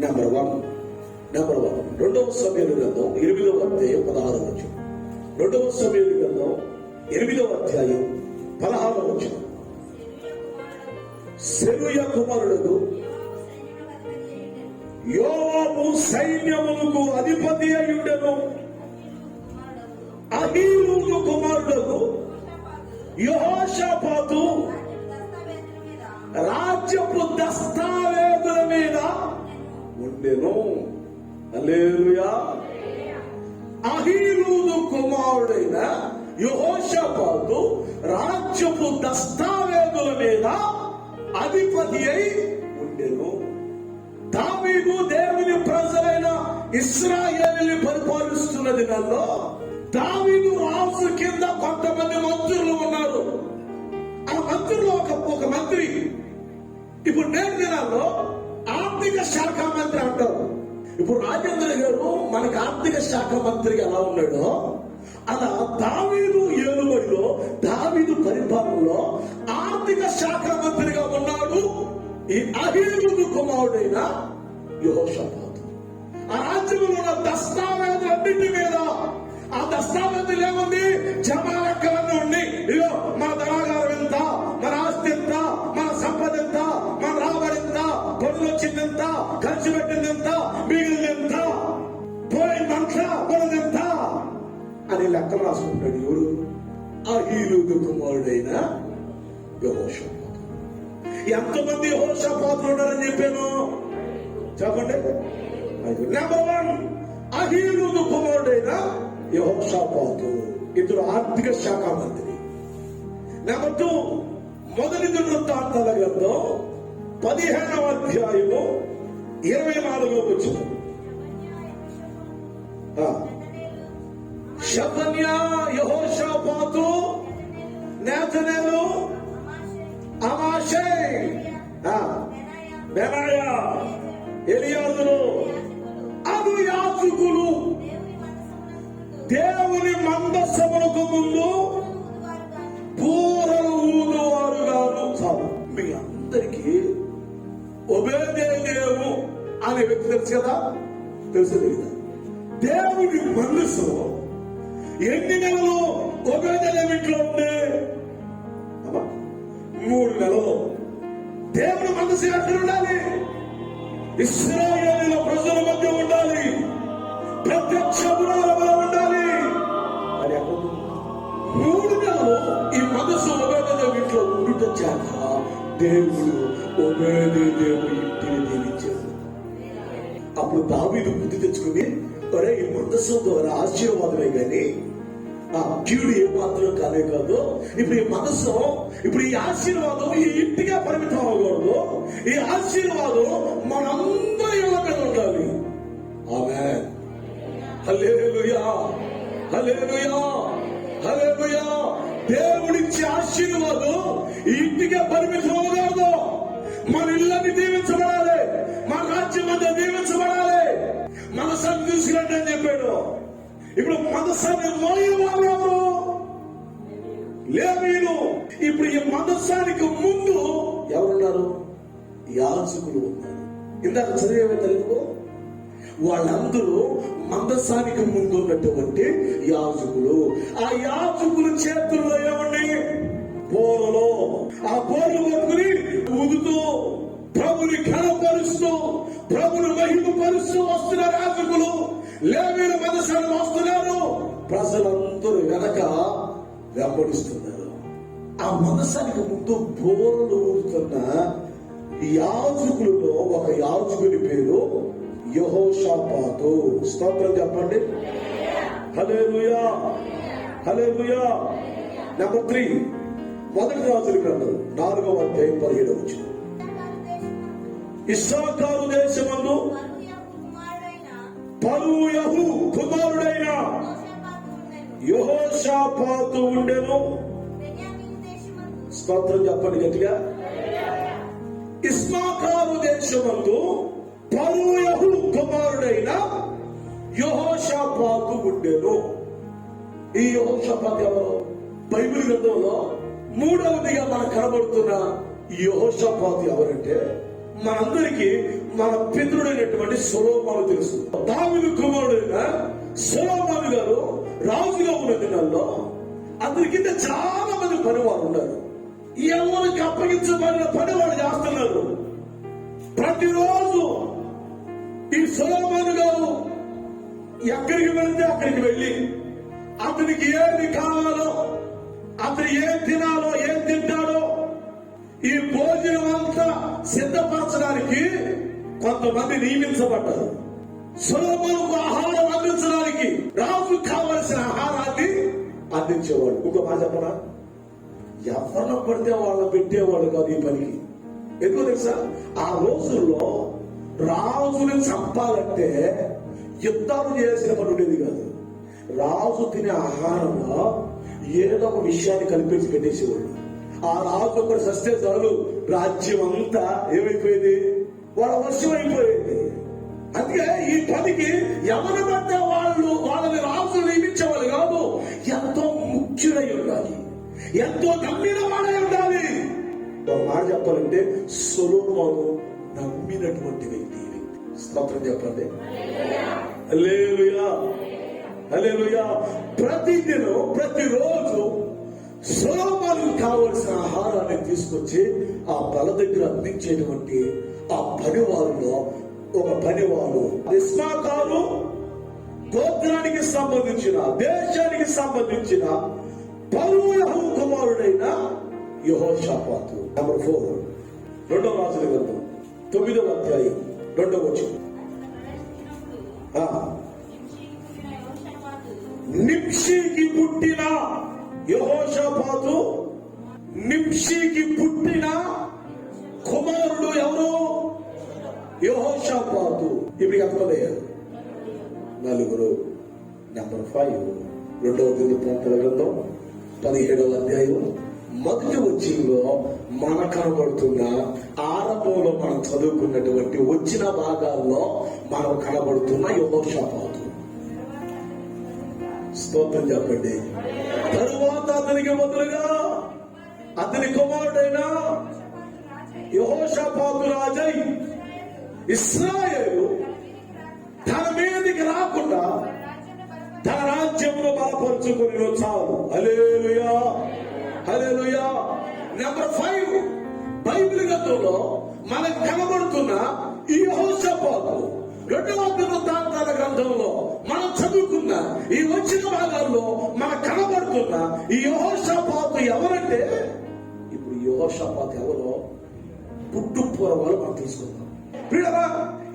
నెంబర్ 1 రెండవ సమూయేలు గ్రంథం 8వ అధ్యాయం 16వ వచనం. 2వ సమూయేలు గ్రంథం 8వ అధ్యాయం 16వ వచనం. సెరూయా కుమారుడు యోవాబు సైన్యములకు అధిపతి అయి ఉండెను. అహీలూదు కుమారుడు యెహోషాపాతు రాజ్యపు దస్తావేజుల మీద ఉండెను. హల్లెలూయా. అహీలూదు కుమారుడైన యెహోషాపాతు రాజ్యపు దస్తావేజుల మీద అధిపతి అయి ఉండెను. దావీదు దేవుని ప్రజలైన ఇశ్రాయేలుని పరిపాలిస్తున్న దినాల్లో దావీదు రాజు కింద కొంతమంది మంత్రులు ఉన్నారు. ఆ మంత్రులు ఒక మంత్రి ఇప్పుడు నేటి దినాల్లో ఆర్థిక శాఖ మంత్రి అంటారు. ఇప్పుడు రాజేంద్ర గారు మనకి ఆర్థిక శాఖ మంత్రి ఎలా ఉన్నాడో అలా దావీదు ఏలుబడిలో, దావీదు పరిపాలనలో ఆర్థిక శాఖ మంత్రిగా ఉన్నాడు ఈ అహీలూదు కుమారుడైన యెహోషాపాతు. ఆ రాజ్యంలో ఉన్న దస్తావేజులన్నింటి మీద, ఆ దస్తావేజులు ఏముంది? జమాలెక్కలన్నీ ఉండి, ఇదో మన ధనాగారం ఎంత, మన ఆస్తి ఎంత, మన సంపద ఎంత, మన రాబడి ఎంత, పనులు వచ్చిందెంత, ఖర్చు పెట్టిందెంత, మిగిలిందెంత, పోయిందంత, మనదెంత అని లెక్కలు రాసుకుంటాడు. ఎవరు? అహీలూదు కుమారుడైన యెహోషాపాతు. ఎంతమంది యెహోషాపాతులు ఉన్నారని చెప్పాను చెప్పండి. నెంబర్ 1 అహీలూదు కుమారుడైన యెహోషాపాతు, ఇతడు ఆర్థిక శాఖ మంత్రి. నెంబర్ 2 మొదటి వృత్తాంతాల గ్రంథం 15వ అధ్యాయము 24వ వచనం. షెఫన్యా, యెహోషాపాతు, నేతనేలు, అమాషై, బెనాయా, ఎలియాజరు, అను యాజకులు దేవుని మందసమునకు ముందు పూరలు ఊదువారుగాను. చాలు, మీ అందరికీ ఒబేదేదేవు అనే వ్యక్తి తెలుసు కదా? తెలుసు కదా? దేవుని మనసు ఎన్ని నెలలు ఒబేదేదేవు ఇంట్లో ఉండే? 3 నెలలు. దేవుని మనసు ఎక్కడ ఉండాలి? ఇశ్రాయేలీయుల ప్రజల మధ్య ఉండాలి, ప్రత్యక్ష గుణాలలో ఉండాలి. అది 3 నెలలు ఈ మనసు ఒబేదేదేవు ఇంట్లో ఉండుటొచ్చాక దేవుడు ఒబేదేదేవు ఇంటిని దీవించాడు. అప్పుడు దావీదు బుద్ధి తెచ్చుకుని, ఒరే, ఈ మందసం ద్వారా ఆశీర్వాదమే గాని ఆ కీడు ఏ మాత్రం కానే కాదు. ఇప్పుడు ఈ మనసు, ఇప్పుడు ఈ ఆశీర్వాదం ఈ ఇంటిగా పరిమితం అవ్వకూడదు. ఈ ఆశీర్వాదం మనందరి ఇళ్ళ మీద ఉండాలి. ఆమేన్. హల్లెలూయా, హల్లెలూయా, హల్లెలూయా. దేవుడిచ్చే ఆశీర్వాదం ఈ ఇంటిగా పరిమితం అవ్వకూడదు. మన ఇళ్ళని దీవించబడాలి, మన రాజ్యం అంతా దీవించబడాలి. మనసాన్ని తీసుకురండి అని చెప్పాడు. ఇప్పుడు మనసాన్ని మోయవారు లేవీయులు. ఇప్పుడు ఈ మనసానికి ముందు ఎవరున్నారు? యాజకులు ఉన్నారు. ఇందాక చదివే తెలుగు, వాళ్ళందరూ మందసానికి ముందు ఉన్నటువంటి యాజకులు. ఆ యాజకుల చేతుల్లో ఏమండి? పోలలో. ఆ పోలు పట్టుకుని ఊదుతూ ప్రభుని ఘనపరుస్తూ ప్రభుని మహిమపరుస్తూ వస్తున్నారు యాజకులు. లేవీయుల మందసాన్ని వస్తున్నారు, ప్రజలందరూ వెనక వెంబడిస్తున్నారు. ఆ మందసానికి ముందు బోరలు ఊదుతున్న యాజకులలో ఒక యాజకుని పేరు యెహోషాపాతు. స్తోత్రం చెప్పండి. హల్లెలూయా, హల్లెలూయా. నెంబర్ 3, 1 రాజుల గ్రంథం 4వ అధ్యాయం 17వ వచనం. ఇశ్శాఖారు దేశమందు పరూయహు కుమారుడైన యెహోషాపాతు ఉండెను. స్తోత్రం చెప్పండి గట్టిగా. ఇశ్శాఖారు దేశమందు పరూయహు కుమారుడైన యెహోషాపాతు ఉండెను. ఈ యెహోషాపాతు ఎవరు? బైబిల్ గ్రంథంలో 3వదిగా మనకు కనబడుతున్న యెహోషాపాతు ఎవరంటే, మనందరికీ మన పితరుడైనటువంటి సొలొమోను తెలుసు. దావీదు కుమారుడైన సొలొమోను గారు రాజుగా ఉన్న దినాల్లో అతని కింద చాలా మంది పనివారు ఉన్నారు. ఎవరికి అప్పగించబడిన పని వాడు చేస్తున్నారు. ప్రతిరోజు ఈ సొలొమోను గారు ఎక్కడికి వెళ్తే అక్కడికి వెళ్ళి అతనికి ఏది కావాలో, అతను ఏం తినాలో, ఏం తింటాడో, ఈ భోజనం అంతా సిద్ధపరచడానికి కొంతమంది నియమించబడ్డారు. సొలొమోనుకు ఆహారం అందించడానికి రాజు కావలసిన ఆహారాన్ని అందించేవాడు. ఇంకో మాట చెప్పనా, ఎవరిని పడితే వాళ్ళని పెట్టేవాడు కాదు ఈ పనికి. ఎందుకో తెలుసా? ఆ రోజుల్లో రాజుని చంపాలంటే యుద్ధాలు చేసిన పని ఉండేది కాదు. రాజు తినే ఆహారంలో ఏదో ఒక విషయాన్ని కల్పించి పెట్టేసేవాడు. ఆ రాజు ఒకటి సస్తే చాలు, రాజ్యం అంతా ఏమైపోయేది? వాళ్ళ వర్షం అయిపోయేది. అందుకే ఈ పనికి ఎవరు పడితే వాళ్ళని రాజులు నియమించేవాళ్ళు కాదు. ఎంతో ముఖ్యుడై ఉండాలి, ఎంతో నమ్మిన వాడై ఉండాలి. ఒక మాట చెప్పాలంటే సొలొమోను నమ్మినటువంటి వ్యక్తి. స్తోత్రం చెప్పండి. హల్లెలూయా, హల్లెలూయా. ప్రతిదినం, ప్రతిరోజు సొలొమోనుకు కావలసిన ఆహారాన్ని తీసుకొచ్చి ఆ బల దగ్గర అందించేటువంటి ఆ పనివారులో ఒక పనివాడు ఇశ్శాఖారు గోత్రానికి సంబంధించిన, దేశానికి సంబంధించిన పరూయహు కుమారుడైన యెహోషాపాతు. నెంబర్ 4, 2వ రాజుల గ్రంథం 9వ అధ్యాయం 2వ వచనం. నిమ్షీకి పుట్టిన యెహోషాపాతు, నిమ్షీకి పుట్టిన కుమారుడు ఎవరు? యెహోషాపాతు. ఇప్పుడు ఎంతమంది అయ్యారు? 4. నెంబర్ 5, 2వ దినవృత్తాంతాల గ్రంథం 17వ అధ్యాయం 1వ వచనంలో మన కనబడుతున్న, ఆరంభంలో మనం చదువుకున్నటువంటి వచ్చిన భాగాల్లో మనం కనబడుతున్న యెహోషాపాతు. స్తోత్రం చెప్పండి. తరువాత అతనికి బదులుగా అతని కుమారుడైన యెహోషాపాతు రాజై ఇశ్రాయేలు తన మీదకి రాకుండా తన రాజ్యమును బలపరుచుకుని చాలు. హల్లెలూయా, హల్లెలూయా. నెంబర్ 5, బైబిల్ గ్రంథంలో మనకు కనబడుతున్న ఈ యెహోషాపాతు 2వ వృత్తాంతాల గ్రంథంలో మనం చదువుకున్న ఈ వచ్చిన భాగాల్లో మనకు కనబడుతున్న ఈ యెహోషాపాతు ఎవరంటే, ఇప్పుడు యెహోషాపాతు ఎవరో పుట్టుపూర్వాలు మనం తీసుకుందాం. ప్రియరా,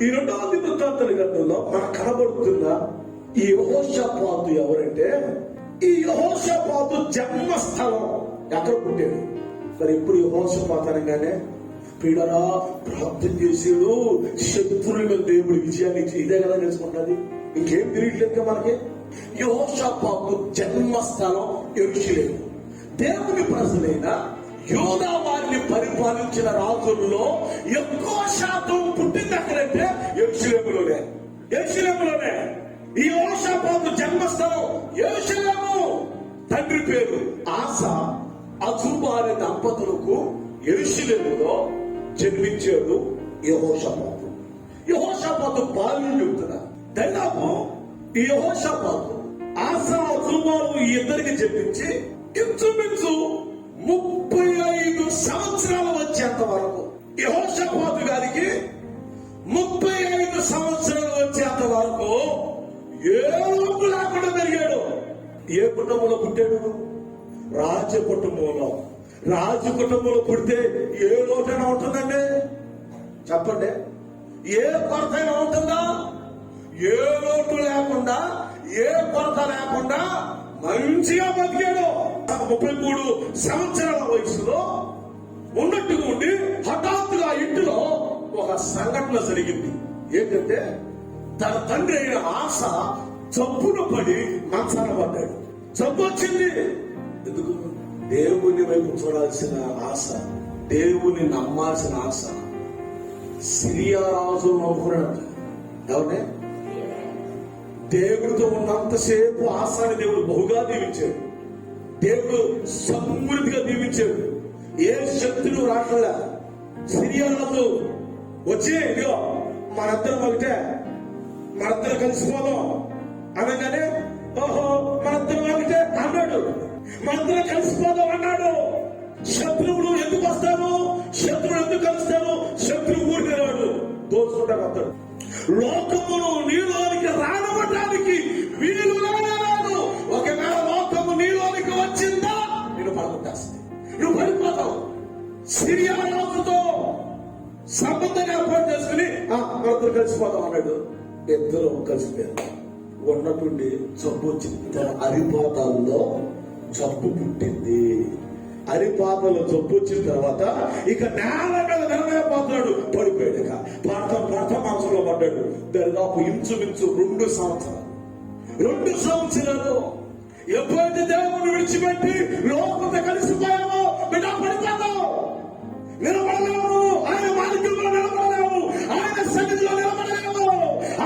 ఈ 2వ వృత్తాంతాల గ్రంథంలో మనకు కనబడుతున్న ఈ యెహోషాపాతు ఎవరంటే, ఈ యెహోషాపాతు జన్మస్థలం ఎక్కడ పుట్టాడు. మరి ఇప్పుడు యెహోషాపాతు అనగానే పీడరా ప్రార్థన చేసాడు, శత్రువుల మీద దేవుడు విజయాన్ని ఇచ్చి ఇదే కదా తెలుసుకుంటుంది. ఇంకేం తిరిగిట్లేదు మనకి. యెహోషాపాతు జన్మస్థలం యెరూషలేము. దేవుని ప్రజలైన యూదా వారిని పరిపాలించిన రాజుల్లో ఎక్కువ శాతం పుట్టింది ఎక్కడంటే యెరూషలేములోనే. యెరూషలేములోనే ఈ యెహోషాపాతు జన్మస్థలం యెరూషలేము. తండ్రి పేరు ఆసా. అజూబా అనే దంపతులకు యెరూషలేములో జన్మించాడు యెహోషాపాతు. యెహోషాపాతు బాల్యం చెబుతున్నా. దాదాపు ఈ యెహోషాపాతు ఆసా అజూబాలు ఈ ఇద్దరికి చెప్పించి ఇంచుమించు 35 సంవత్సరాలు వచ్చేంత వరకు, యెహోషాపాతు గారికి 35 సంవత్సరాలు వచ్చేంత వరకు ఏ లోపు లేకుండా పెరిగాడు. ఏ కుటుంబంలో పుట్టాడు? రాజ కుటుంబంలో. రాజు కుటుంబంలో పుడితే ఏ లోటైనా ఉంటుందండి? చెప్పండి. ఏ కొరతైనా ఉంటుందా? ఏ లోటు లేకుండా, ఏ కొరత లేకుండా మంచిగా బతికాడు. 33 సంవత్సరాల వయసులో ఉన్నట్టుగా ఉండి హఠాత్తుగా ఇంటిలో ఒక సంఘటన జరిగింది. ఏంటంటే, తన తండ్రి అయిన ఆశ జబ్బున పడి మంచాన పడ్డాడు. జబ్బు వచ్చింది. ఎందుకు? దేవుని వైపు చూడాల్సిన ఆశ, దేవుని నమ్మాల్సిన ఆశ. సిరియా రాజు నమ్ముకున్నాడు. ఎవరినే? దేవుడితో ఉన్నంతసేపు ఆశాని దేవుడు బహుగా దీవించాడు. దేవుడు సమృద్ధిగా దీవించాడు. ఏ శక్తులు రాట్లా. సిరియా రాజు వచ్చి ఇదిగో మనందరం ఒకటే, మనందరం కలిసిపోదాం అనగానే, ఓహో మనందరం ఒకటే అన్నాడు. మనందరం కలిసిపోదాం అన్నాడు. శత్రువులు ఎందుకు వస్తాను? శత్రువులు ఎందుకు కలుస్తాను? శత్రువు ఊరికి రాడు, దోచుకుంటాడు వస్తాడు. లోకమును నీలోనికి రానవడానికి వీలు రాదు. ఒకవేళ లోకము నీలోనికి వచ్చిందా నేను పడుకుంటేస్తుంది, నువ్వు పడిపోతావు. సిరియా రాజుతో సంబంధం ఏర్పాటు చేసుకుని మనందరం కలిసిపోదాం అన్నాడు. ఇద్దరు కలిసిపోయారు. ఉన్నటువంటి జబ్బు వచ్చింది. తన అరిపాతాల్లో జబ్బు పుట్టింది. అరిపాతలో జబ్బు వచ్చిన తర్వాత ఇక నేల మీద నిలబడిపోతున్నాడు. పడిపోయాడు. ఇక పాడతా మాంసంలో పడ్డాడు. దాదాపు ఇంచుమించు 2 సంవత్సరాలు. 2 సంవత్సరాలు ఎప్పుడైతే దేవుని విడిచిపెట్టి లోకంతో కలిసిపోయామో బిడ్డ పడిపోతావు. నిలబడలేము. ఆయన మార్గంలో నిలబడలేము. ఆయన సన్నిధిలో నిలబడలేము.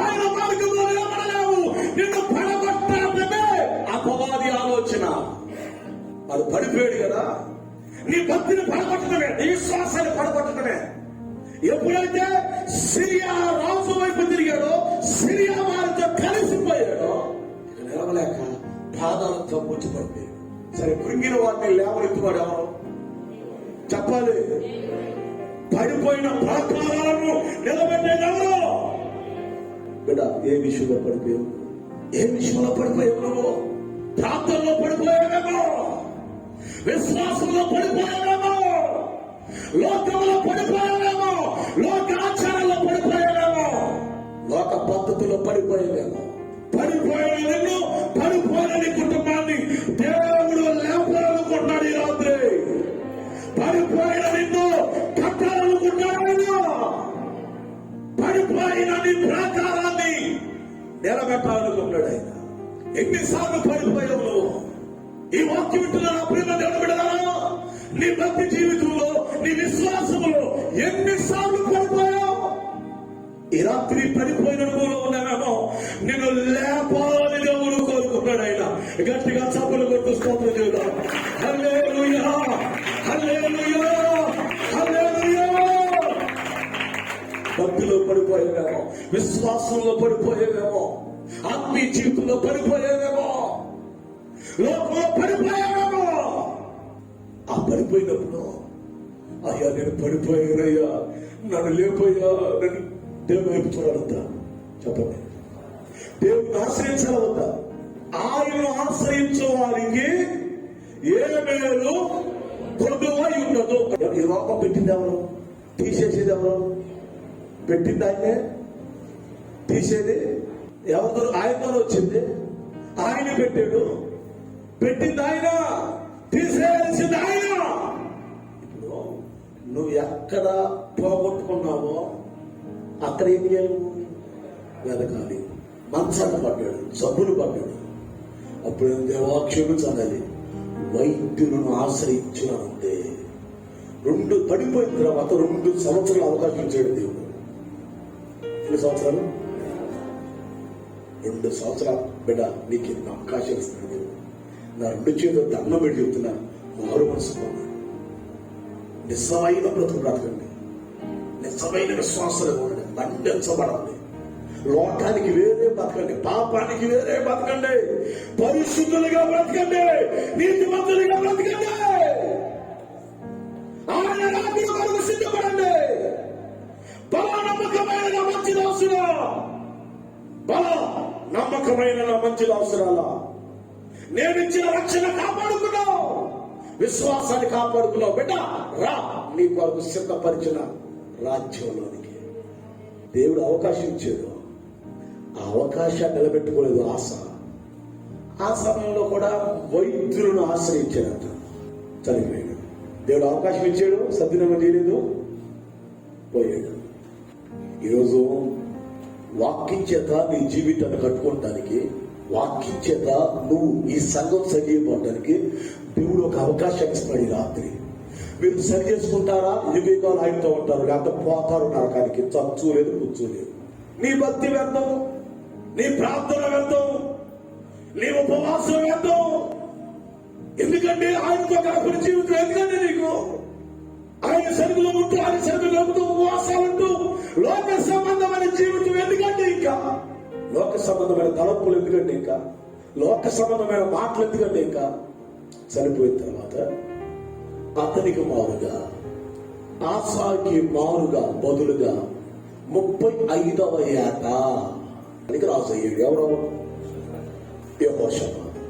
ఆయన మార్గంలో నిలబడలేము. నిన్ను పడగొట్టాలనే అపవాది ఆలోచన. అది పడిపోయాడు కదా. నీ భక్తిని పడగొట్టడమే, నీ విశ్వాసాన్ని పడగొట్టడమే. ఎప్పుడైతే సిరియా రాజు వైపు తిరిగాడో, సిరియా వారితో కలిసిపోయాడో, నిలవలేక పాదాలతో ముచ్చి పడిపోయాడు. సరే, కృంగిన వారిని లేవనెత్తువాడు ఎవరు చెప్పాలి? పడిపోయిన ప్రాకారాలను నిలబెట్టేదెవరు? బిడ్డ, ఏ విషయంలో పడిపోయావు? ఏ విషయంలో పడిపోయావు? నువ్వు ప్రాంతంలో పడిపోయావేమో, విశ్వాసంలో పడిపోయావేమో, లోకంలో పడిపోయావేమో, లోక ఆచారాల్లో పడిపోయావేమో, లోక పద్ధతిలో పడిపోయావేమో. పడిపోయిన నిన్ను, పడిపోయిన నీ కుటుంబాన్ని దేవుడు లేపాలనుకుంటున్నాడు. ఈ రాత్రి పడిపోయిన నిన్ను కట్టాలనుకుంటున్నాడు. పడిపోయిన నీ ప్రాకారాన్ని నిలబెట్టాలనుకుంటున్నాడు ఆయన. ఎన్నిసార్లు పడిపోయావు నువ్వు? ఈ వాక్యం వింటున్నా ప్రేమ నిలబెడదారా? నీ భక్తి జీవితంలో, నీ విశ్వాసంలో ఎన్నిసార్లు పడిపోయావు? ఈ రాత్రి పడిపోయిన అనుభవంలో ఉన్నామేమో, నిన్ను లేపాలని దేవుడు కోరుకుంటాడు. ఆయన గట్టిగా చప్పలు కొట్టు స్తోత్రం చేద్దాం. హల్లెలూయా, హల్లెలూయా, హల్లెలూయా. భక్తిలో పడిపోయేవేమో, విశ్వాసంలో పడిపోయేవేమో, ఆత్మీయ జీవితంలో పడిపోయేవేమో, లోకంలో పడిపోయేవేమో. ఆ పడిపోయినప్పుడు అయ్యా నేను పడిపోయానయ్యా, నన్ను లేపోయా, నన్ను దేవుని వైపు చూడాలద్దా? చెప్పండి. దేవుని ఆశ్రయించాలవద్దా? ఆయన ఆశ్రయించే వారికి ఏ మేలు కొద్దువై ఉండదు. ఈ లోకం పెట్టింది ఎవరు? తీసేసేది ఎవరు? పెట్టింది ఆయనే, తీసేది ఎవరితో? ఆయనతో వచ్చింది, ఆయన పెట్టాడు. పెట్టింది ఆయన, తీసేయాల్సింది ఆయన. ఇప్పుడు నువ్వు ఎక్కడ పోగొట్టుకున్నావో అక్కడ ఏం చేయాలి? వెతకాలి. మంచాన్ని పడ్డాడు, సబ్బులు పడ్డాడు, అప్పుడు దేవాక్షేమం చదవాలి. వైద్యులను ఆశ్రయించాలంటే పడిపోయిన తర్వాత 2 సంవత్సరాలు అవకాశం ఇచ్చాడు దేవుడు. ఎన్ని సంవత్సరాలు? 2 సంవత్సరాలు. బిడ్డ నీకు ఎన్ని అవకాశం ఇస్తున్నాడు దేవుడు. నా 2 చేతులు దండం పెట్టి చెప్తున్నా, మారు మనసు నిజమైన బ్రతుకు బ్రతకండి, నిజమైన విశ్వాసాలు ఉండండి, బంధించబడండి. లోకానికి వేరే బతకండి, పాపానికి వేరే బతకండి, పరిశుద్ధులుగా బ్రతకండి, నీతిమంతులుగా బ్రతకండి. ఆయన రాత్రి కొరకు సిద్ధపడండి. బల నమ్మకమైన నా మంచి దాసురా, బల నమ్మకమైన నా మంచి దాసురాలా, నేను ఇచ్చిన రక్షణ కాపాడుకున్నావు, విశ్వాసాన్ని కాపాడుకున్నావు. బిడ్డ రా, నీ కొరకు సిద్ధపరిచిన రాజ్యంలోనికి. దేవుడు అవకాశం ఇచ్చాడు, ఆ అవకాశాన్ని నిలబెట్టుకోలేదు ఆశ. ఆ సమయంలో కూడా వైద్యులను ఆశ్రయించాడంట, చనిపోయాడు. దేవుడు అవకాశం ఇచ్చాడు, సద్వినియోగం చేయలేదు, పోయాడు. ఈరోజు వాక్యం చేత నీ జీవితాన్ని కట్టుకోవడానికి, వాక్యం చేత నువ్వు ఈ సంఘం సరిపోవడానికి దేవుడు ఒక అవకాశం ఇస్తాడు. రాత్రి మీరు సరి చేసుకుంటారా? యుగాలు ఆయనతో ఉంటారు, లేకపోతే పోతారు నరకానికి. చచ్చు లేదు, పుచ్చు లేదు. నీ భక్తి వ్యర్థం, నీ ప్రార్థన వ్యర్థం, నీ ఉపవాసం వ్యర్థం. ఎందుకంటే ఆయనతో కాకుండా జీవితం ఎందుకంటే నీకు ఆయన సరుకులు ఉంటూ, ఆయన సరుకులు ఉంటూ, ఉపవాసాలుంటూ లోక సంబంధమైన జీవితం ఎందుకంటే, ఇంకా లోక సంబంధమైన తలపులు ఎందుకంటే, ఇంకా లోక సంబంధమైన మాటలు ఎందుకంటే, ఇంకా చనిపోయిన తర్వాత అతనికి మారుగా, ఆసాకి మారుగా బదులుగా 35వ ఏట అని రాజు అయ్యాడు. ఎవరు? యెహోషాపాతు.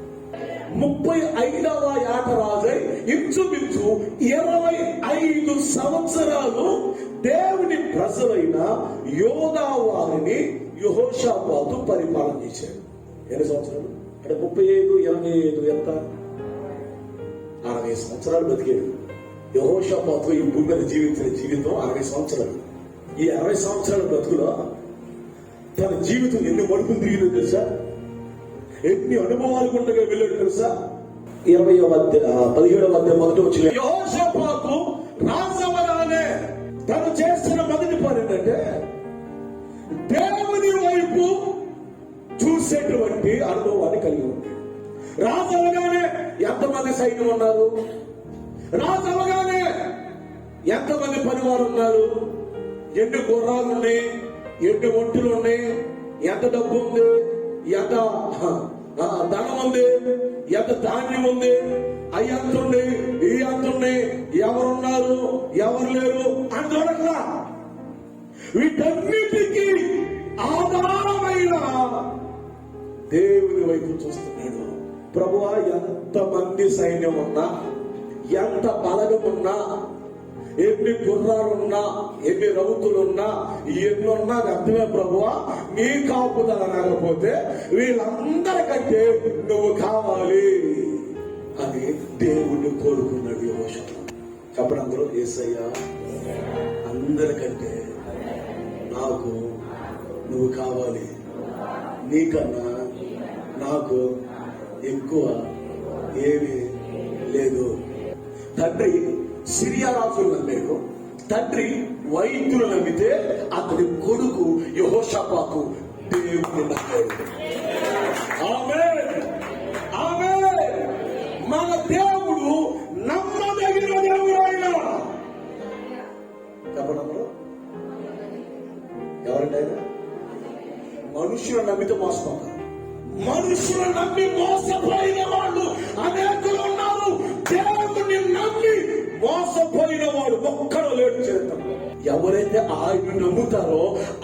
35వ ఏట రాజై ఇంచుమించు 25 సంవత్సరాలు దేవుని ప్రజలైన యోధా వారిని యెహోషాపాతు పరిపాలన చేశాడు. ఎన్ని సంవత్సరాలు అంటే? 35, 25 ఎంత? 60 సంవత్సరాలు బతికాడు యెహోషాపాతు. ఈ భూమి మీద జీవించిన జీవితం 60 సంవత్సరాలు. ఈ 60 సంవత్సరాల బ్రతుకులో తన జీవితం ఎన్ని మడుపులు తిరిగిందో తెలుసా? ఎన్ని అనుభవాలు ఉండగా వెళ్ళాడు తెలుసా? 17వ అధ్యాయం మొదటి వచ్చిన యెహోషాపాతు రాజవరానే తను చేస్తున్న మొదటి పని ఏంటంటే దేవుని వైపు చూసేటువంటి అనుభవాన్ని కలిగి ఉంటాడు. రాజవగానే ఎంతమంది సైన్యం ఉన్నారు? రాజవగానే ఎంతమంది పనివారు ఉన్నారు? ఎన్ని గుర్రాలు ఉన్నాయి, ఎన్ని ఒంటులు ఉన్నాయి, ఎంత డబ్బు ఉంది, ఎంత ధనం ఉంది, ఎంత ధాన్యం ఉంది, అవి ఎంత ఉంది, ఈ ఎంత ఉన్నాయి, ఎవరున్నారు, ఎవరు లేరు అని చూడట్లా. వీటన్నిటికీ ఆధారమైన దేవుని వైపు చూస్తున్నాడు. ప్రభువా, ఎంతమంది సైన్యం ఉన్నా, ఎంత బలగం ఉన్నా, ఎన్ని గుర్రాలున్నా, ఎన్ని రౌతులున్నా, ఎన్నున్నా వ్యర్థమే ప్రభువా. నీ కాపుదల లేకపోతే వీళ్ళందరికంటే నువ్వు కావాలి అని దేవుణ్ణి కోరుకున్నాడు యెహోషాపాతు. చెప్పండి అందరూ, యేసయ్యా అందరికంటే నాకు నువ్వు కావాలి, నీకన్నా నాకు ఎక్కువ ఏమీ లేదు. తండ్రి సిరియా రాజులు నమ్మాడు, తండ్రి వైద్యులు నమ్మితే అతని కొడుకు యెహోషాపాతు దేవుని నమ్మాడు. ఆమేన్, ఆమేన్. మన దేవుడు నమ్మదగిన దేవుడు. ఆయన చెప్పడంలో ఎవరంటే ఆయన మనుషులు నమ్మితే మోసపోతారు. మనుషులు నమ్మి మోసపోయిన వాళ్ళు అనేకులు ఉన్నారు. దేవుడిని నమ్మి మోసపోయిన వాడు ఒక్కడో లేడు చేస్తాడు. ఎవరైతే ఆయన నమ్ముతారో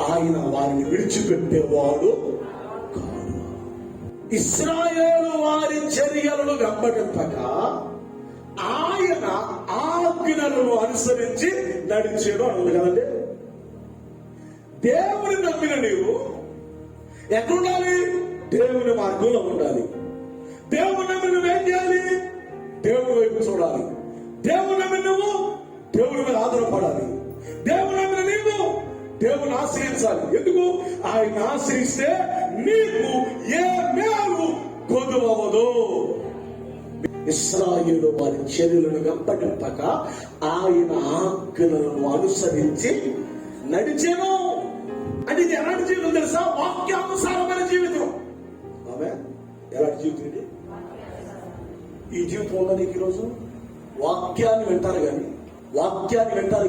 ఆయన వారిని విడిచిపెట్టేవాడు కాదు. ఇశ్రాయేలు వారి చర్యలను వెంబడింపక ఆయన ఆజ్ఞలను అనుసరించి నడిచేడు అని ఉంది కదండి. దేవుని నమ్మిన నీవు ఎక్కడుండాలి? దేవుని మార్గంలో ఉండాలి. దేవుని నమ్మి నువ్వేం చేయాలి? దేవుని వైపు చూడాలి. దేవుని నమ్మి నువ్వు దేవుని మీద ఆధారపడాలి. దేవుని నమ్మిన నీవు దేవుని ఆశ్రయించాలి. ఎందుకు? ఆయన ఆశ్రయిస్తే నీకు ఏ మేలు కొదువవదు. ఇశ్రాయేలు వారి చర్యలను వెంబడింపక ఆయన ఆజ్ఞలను అనుసరించి నడిచేను. అంటే ఇది ఎలాంటి జీవితం తెలుసా? వాక్యానుసారమైన జీవితం. ఆమె ఎలాంటి జీవితం ఇది? ఈ జీవితం ఉందా నీకు? ఈరోజు వాక్యాన్ని వింటారు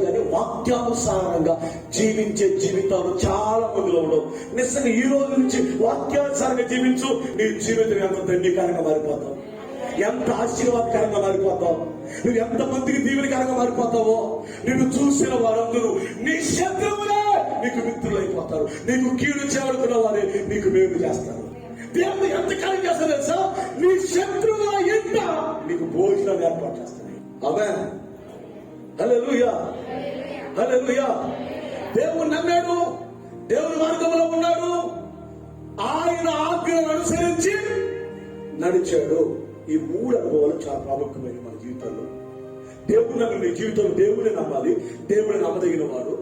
కానీ వాక్యానుసారంగా జీవించే జీవితాలు చాలా మందిలో ఉండవు. నిజంగా ఈ రోజు నుంచి వాక్యానుసారంగా జీవించు. నీ జీవితం ఎంత ధన్యకరంగా మారిపోతావు, ఎంత ఆశీర్వాదకరంగా మారిపోతావు, నువ్వు ఎంత మందికి దీవెనకరంగా మారిపోతావో. నిన్ను చూసిన వారందరూ నీ శత్రువులే నీకు మిత్రులైపోతారు. నీకు కీడు చేయాలనుకున్న వారే నీకు మేలు చేస్తారు. దేవుడు ఎంత కార్యం చేస్తాడు తెలుసా? నీ శత్రువుల ఎంత నీకు భోజనాలు ఏర్పాటు చేస్తాయి. ఆమేన్, హల్లెలూయా, హల్లెలూయా. దేవుడు నమ్మాడు, దేవుని మార్గంలో ఉన్నాడు, ఆయన ఆజ్ఞలను అనుసరించి నడిచాడు. ఈ 3 అనుభవాలు చాలా ప్రాముఖ్యమైన మన జీవితంలో. దేవుడు నమ్మి నీ జీవితంలో దేవుడిని నమ్మాలి. దేవుడిని నమ్మదగిన వాడు.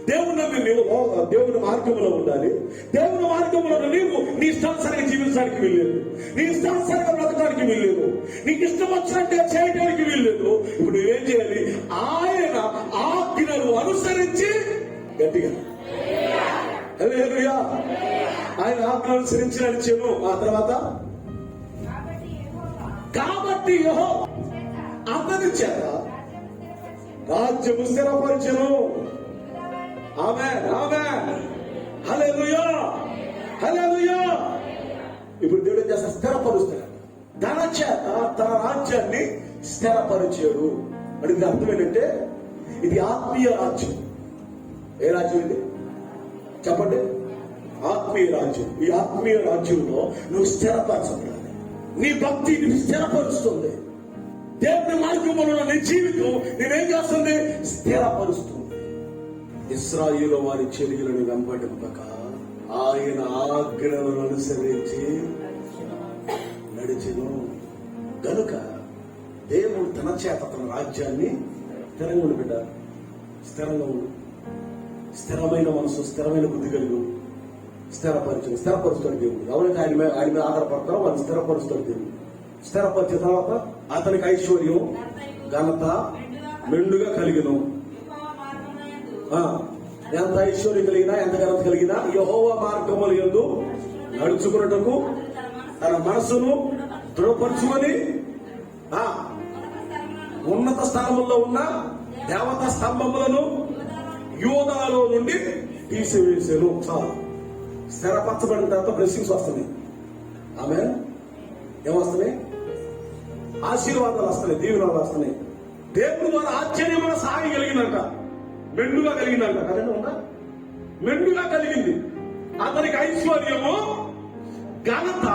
దేవుడు నమ్మి నీవు దేవుని మార్గంలో ఉండాలి. దేవుని మార్గంలో నీవు నీ ఇష్టానుసారంగా జీవించడానికి వీల్లేదు. నీ ఇష్టానుసారంగా బ్రతకడానికి వీల్లేదు. నీకు ఇష్టం వచ్చినట్టే చేయడానికి వీల్లేదు. ఇప్పుడు నువ్వేం చేయాలి? ఆయన ఆజ్ఞలు అనుసరించి గట్టిగా హల్లెలూయా, ఆయన ఆజ్ఞలు అనుసరించి నడిచాను. ఆ తర్వాత కాబట్టి యెహోవా అతని చేత రాజ్యము స్థిరపరచెను. ఆమేన్, ఆమేన్, హల్లెలూయా, హల్లెలూయా. ఇప్పుడు దేవుడు ఏం చేస్తాడు? స్థిరపరుస్తాడు. తన చేత తన రాజ్యాన్ని స్థిరపరిచాడు. అంటే ఇది అర్థం ఏంటంటే ఇది ఆత్మీయ రాజ్యం. ఏ రాజ్యం ఇది చెప్పండి? ఆత్మీయ రాజ్యం. ఈ ఆత్మీయ రాజ్యంలో నువ్వు స్థిరపరచబడాలి. నీ భక్తి ని స్థిరపరుస్తుంది. దేవుని మార్గంలో నీ జీవితం నేనేం చేస్తుంది? స్థిరపరుస్తుంది. ఇశ్రాయేలు వారి చర్యలను వెంబడింపక ఆయన ఆజ్ఞలను అనుసరించి నడిచెను. గనుక దేవుడు తన చేత తన రాజ్యాన్ని స్థిరంగా ఉండిపెట్టారు. స్థిరంగా ఉండు, స్థిరమైన మనసు, స్థిరమైన బుద్ధి కలిగి స్థిరపరుస్తాడు దేవుడు. ఎవరైతే ఆయన మీద ఆధారపడతారో వాళ్ళు స్థిరపరుస్తాడు దేవుడు. స్థిరపరిచిన తర్వాత అతనికి ఐశ్వర్యం, ఘనత మెండుగా కలిగిన. ఎంత ఐశ్వర్యం కలిగినా, ఎంత ఘనత కలిగినా యెహోవా మార్గముల యందు నడుచుకున్నటకు తన మనసును దృఢపరచుకొని ఉన్నత స్థానంలో ఉన్న దేవతా స్తంభములను యూదాలో నుండి తీసివేసాను. చాలు. స్థిరపరచబడిన తర్వాత బ్లెస్సింగ్స్ వస్తుంది. ఆమేన్. ఏమొస్తున్నాయి? ఆశీర్వాదాలు వస్తున్నాయి, దీవెనలు వస్తున్నాయి. దేవుడు ద్వారా ఆశ్చర్యమైన సాయం కలిగిందంట, మెండుగా కలిగిందంట. కదండి, ఉందా? మెండుగా కలిగింది. అతనికి ఐశ్వర్యము, ఘనత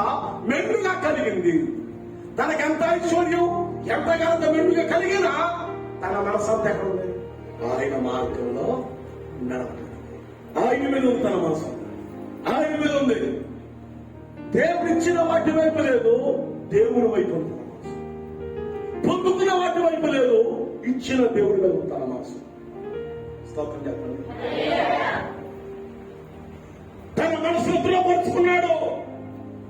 మెండుగా కలిగింది. తనకి ఎంత ఐశ్వర్యం, ఎంత ఘనత మెండుగా కలిగినా తన మనసంతా ఎక్కడ ఉంది? ఆయన మార్గంలో నడపడం. ఆయన మీద ఉంది తన మనసు, ఆయన మీద ఉంది. దేవుడు ఇచ్చిన వాటి వైపు లేదు, దేవుని వైపు ఉంది. పొందుకున్న వాటి వైపు లేదు, ఇచ్చిన దేవుడి వైపు తన మనసు. స్తోత్రం చెప్పండి. తన మనసును దృఢపరుచుకున్నాడు.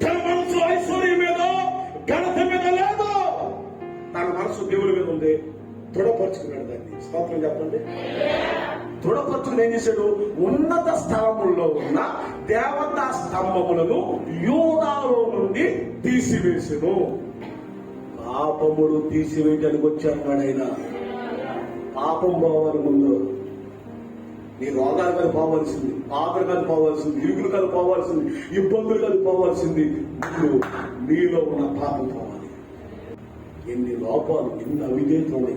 తన మనసు ఐశ్వర్యం మీద, ఘనత మీద లేదు. తన మనసు దేవుడి మీద ఉంది, దృఢపరుచుకున్నాడు దాన్ని. స్తోత్రం చెప్పండి. దృఢపరుచుకుని ఏం చేశాడు? ఉన్నత స్థలముల్లో ఉన్న దేవతా స్తంభములను యూదాలో నుండి తీసివేసెను. పాపములు తీసివేయడానికి వచ్చాడు ఆయన. పాపం పోవాలి ముందు. నీ రోగాలు కాదు పోవాల్సింది, ఆకలి కాదు పోవాల్సింది, ఇరుగులు కాదు పోవాల్సింది, ఇబ్బందులు కాదు పోవాల్సింది. ఇప్పుడు నీలో ఉన్న పాపం పోవాలి. ఎన్ని లోపాలు, ఎన్ని అవిధేయతలు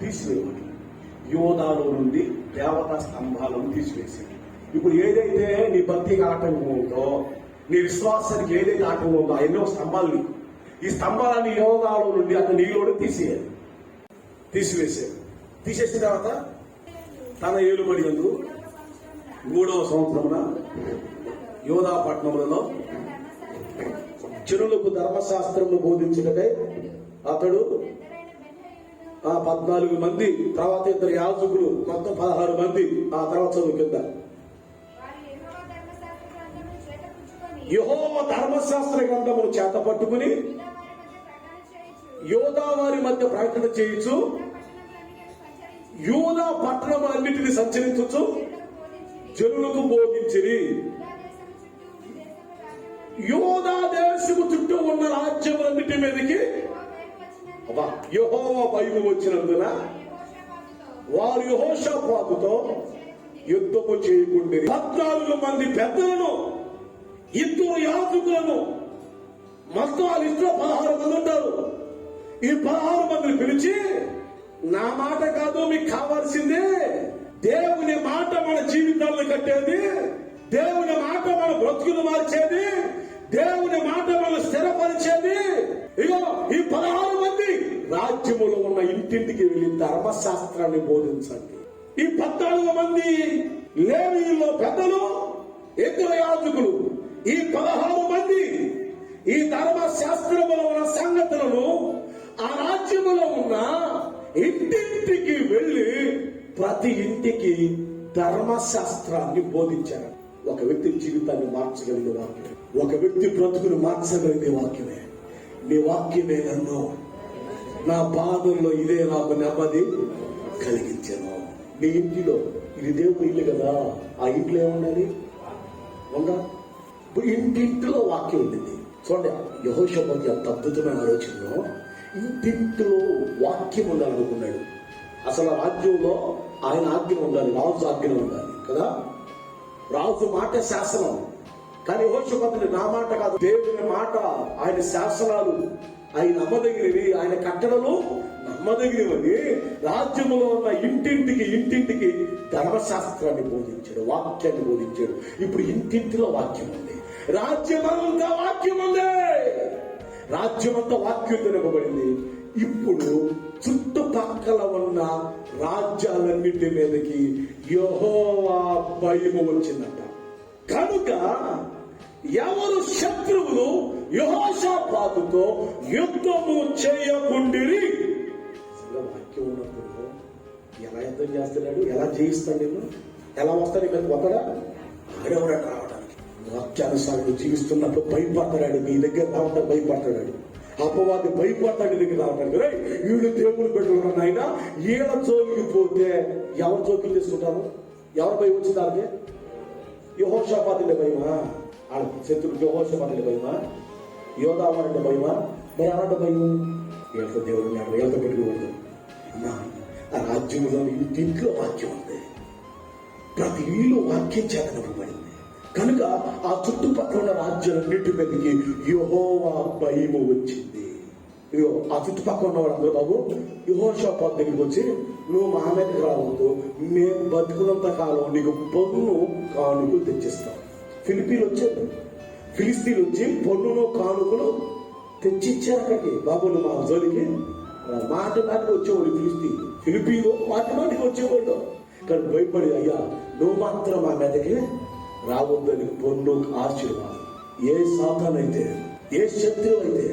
తీసివేయాలి. యోధాలో నుండి దేవతా స్తంభాలను తీసివేసింది. ఇప్పుడు ఏదైతే నీ భక్తికి ఆటంకం ఉందో, నీ విశ్వాసానికి ఏదైతే ఆటంకం ఉందో, ఎన్నో స్తంభాలని, ఈ స్తంభాలని యోధాలో నుండి అతను నీలోనే తీసేయాలి. తీసివేసాడు. తీసేసిన తర్వాత తన ఏలుబడి యందు 3వ సంవత్సరమున యోధా పట్టణములలో జనులకు ధర్మశాస్త్రమును బోధించుటకై అతడు 14 మంది, తర్వాత 2 యాజకులు, మొత్తం 16 మంది. ఆ తర్వాత చదువు కింద యెహోవా ధర్మశాస్త్ర గ్రంథమును చేత పట్టుకుని యోధా వారి మధ్య ప్రకటన చేయించు, యూదా పట్టణములన్నిటిని సంచరించు జనులకు బోధించిరి. యూదా దేశము చుట్టూ ఉన్న రాజ్యములన్నిటి మీదకి యెహోవా భయము వచ్చినందున వారు యెహోషాపాతుతో యుద్ధము చేయకుండిరి. 14 మంది పెద్దలను, 2 యాజకులను, మొత్తం వాళ్ళ ఇంట్లో 16 మంది ఉంటారు. ఈ 16 మందిని పిలిచి, నా మాట కాదు మీకు కావాల్సిందే, దేవుని మాట మన జీవితాలను కట్టేది, దేవుని మాట మన బ్రతుకులు మార్చేది, దేవుని మాట మన స్థిరపరిచేది. ఇగో ఈ 16 మంది రాజ్యములో ఉన్న ఇంటింటికి వెళ్లి ధర్మశాస్త్రాన్ని బోధించండి. ఈ 14 మంది లేవీయుల్లో పెద్దలు, 2 యాజకులు, ఈ 16 మంది ఈ ధర్మశాస్త్రములో ఉన్న సంగతులను ఆ రాజ్యములో ఉన్న ఇంటింటికి వెళ్లి ప్రతి ఇంటికి ధర్మశాస్త్రాన్ని బోధించారు. ఒక వ్యక్తి జీవితాన్ని మార్చగలిగే వాక్యం, ఒక వ్యక్తి బ్రతుకును మార్చగలిగే వాక్యమే. నీ వాక్యమే నన్ను, నా బాధల్లో ఇదే నాకు నెమ్మది కలిగించాను. నీ ఇంటిలో, ఇది దేవుని ఇల్లు కదా, ఆ ఇంట్లో ఏముండాలి? ఉందా? ఇప్పుడు ఇంటింటిలో వాక్యం ఉంటుంది. చూడండి, యెహోషాపాతు ఎంత అద్భుతమైన ఆలోచనలో ఇంటింటిలో వాక్యం ఉండాలనుకున్నాడు. అసలు రాజ్యంలో ఆయన ఆజ్ఞ ఉండాలి, రాజు ఆజ్ఞ ఉండాలి కదా. రాజు మాట శాసనం. కానీ యెహోషాపాతుని నా మాట కాదు, దేవుని మాట, ఆయన శాసనాలు ఆయన నమ్మదగినవి, ఆయన కట్టడలు నమ్మదగినవని రాజ్యంలో ఉన్న ఇంటింటికి ధర్మశాస్త్రాన్ని బోధించాడు, వాక్యాన్ని బోధించాడు. ఇప్పుడు ఇంటింటిలో వాక్యం ఉంది, రాజ్యమంతా వాక్యం ఉంది, రాజ్యమంతా వాక్యం తినబడింది. ఇప్పుడు చుట్టుపక్కల ఉన్న రాజ్యాలన్నిటి మీదకి యెహోవా భయము వచ్చిందట. కనుక ఎవరు శత్రువులు యెహోషాపాతుతో యుద్ధము చేయకుండిరి. వాక్యం ఉన్నప్పుడు ఎలా యుద్ధం చేస్తున్నాడు, ఎలా జయిస్తాడు, నేను ఎలా వస్తాడు, ఇక్కడ వస్తాడా? ఆడేవాడు రావడానికి. వాక్యానుసారం జీవిస్తున్నప్పుడు భయపడతాడు, మీ దగ్గర రావడానికి భయపడతాడు. అపవాది భయపడతాడు దగ్గర రావడానికి. వీళ్ళు దేవుని పెట్టుకున్నారు ఆయన, ఈయన జోలికి పోతే ఎవరు జోక్యం తీసుకుంటారు? ఎవరు భయం వచ్చింది వాళ్ళకి? యెహోషాపాతుల భయమా? వాళ్ళ శత్రువులు యెహోషాపాతుల భయమా? యోధావారంటే భయమా? మరి అలాంటి భయం వీళ్ళతో దేవుడు వీళ్ళతో పెట్టుకోకూడదు. అమ్మా, ఆ రాజ్యంలో ఇంటింట్లో వాక్యం ఉంది, ప్రతి ఇల్లు వాక్యం చేత నింపబడింది. కనుక ఆ చుట్టుపక్కల ఉన్న రాజ్యాలన్నిటి మీదకి యెహోవా భయము వచ్చింది. ఇగో ఆ చుట్టుపక్కల ఉన్న వాళ్ళందరూ బాబు యెహోషాపాతు దగ్గరికి వచ్చి, నువ్వు మా మీదకి రావద్దు, మేము బతుకున్నంత కాలం నీకు పన్ను కానుకలు తెచ్చిస్తాం. ఫిలిపీలు వచ్చారు, ఫిలిస్తీన్లు వచ్చి పన్నును కానుకలు తెచ్చిచ్చారు అక్కడికి. బాబు నువ్వు మా జోలికి మాటికి వచ్చేవాడు ఫిలిపీలు మాటికి వచ్చేవాళ్ళు. కానీ భయపడి, అయ్యా నువ్వు మాత్రం మా మీదకి రావద్దని పొన్ను ఆశీర్వాదం. ఏ సాతానైతే, ఏ శత్రువు అయితే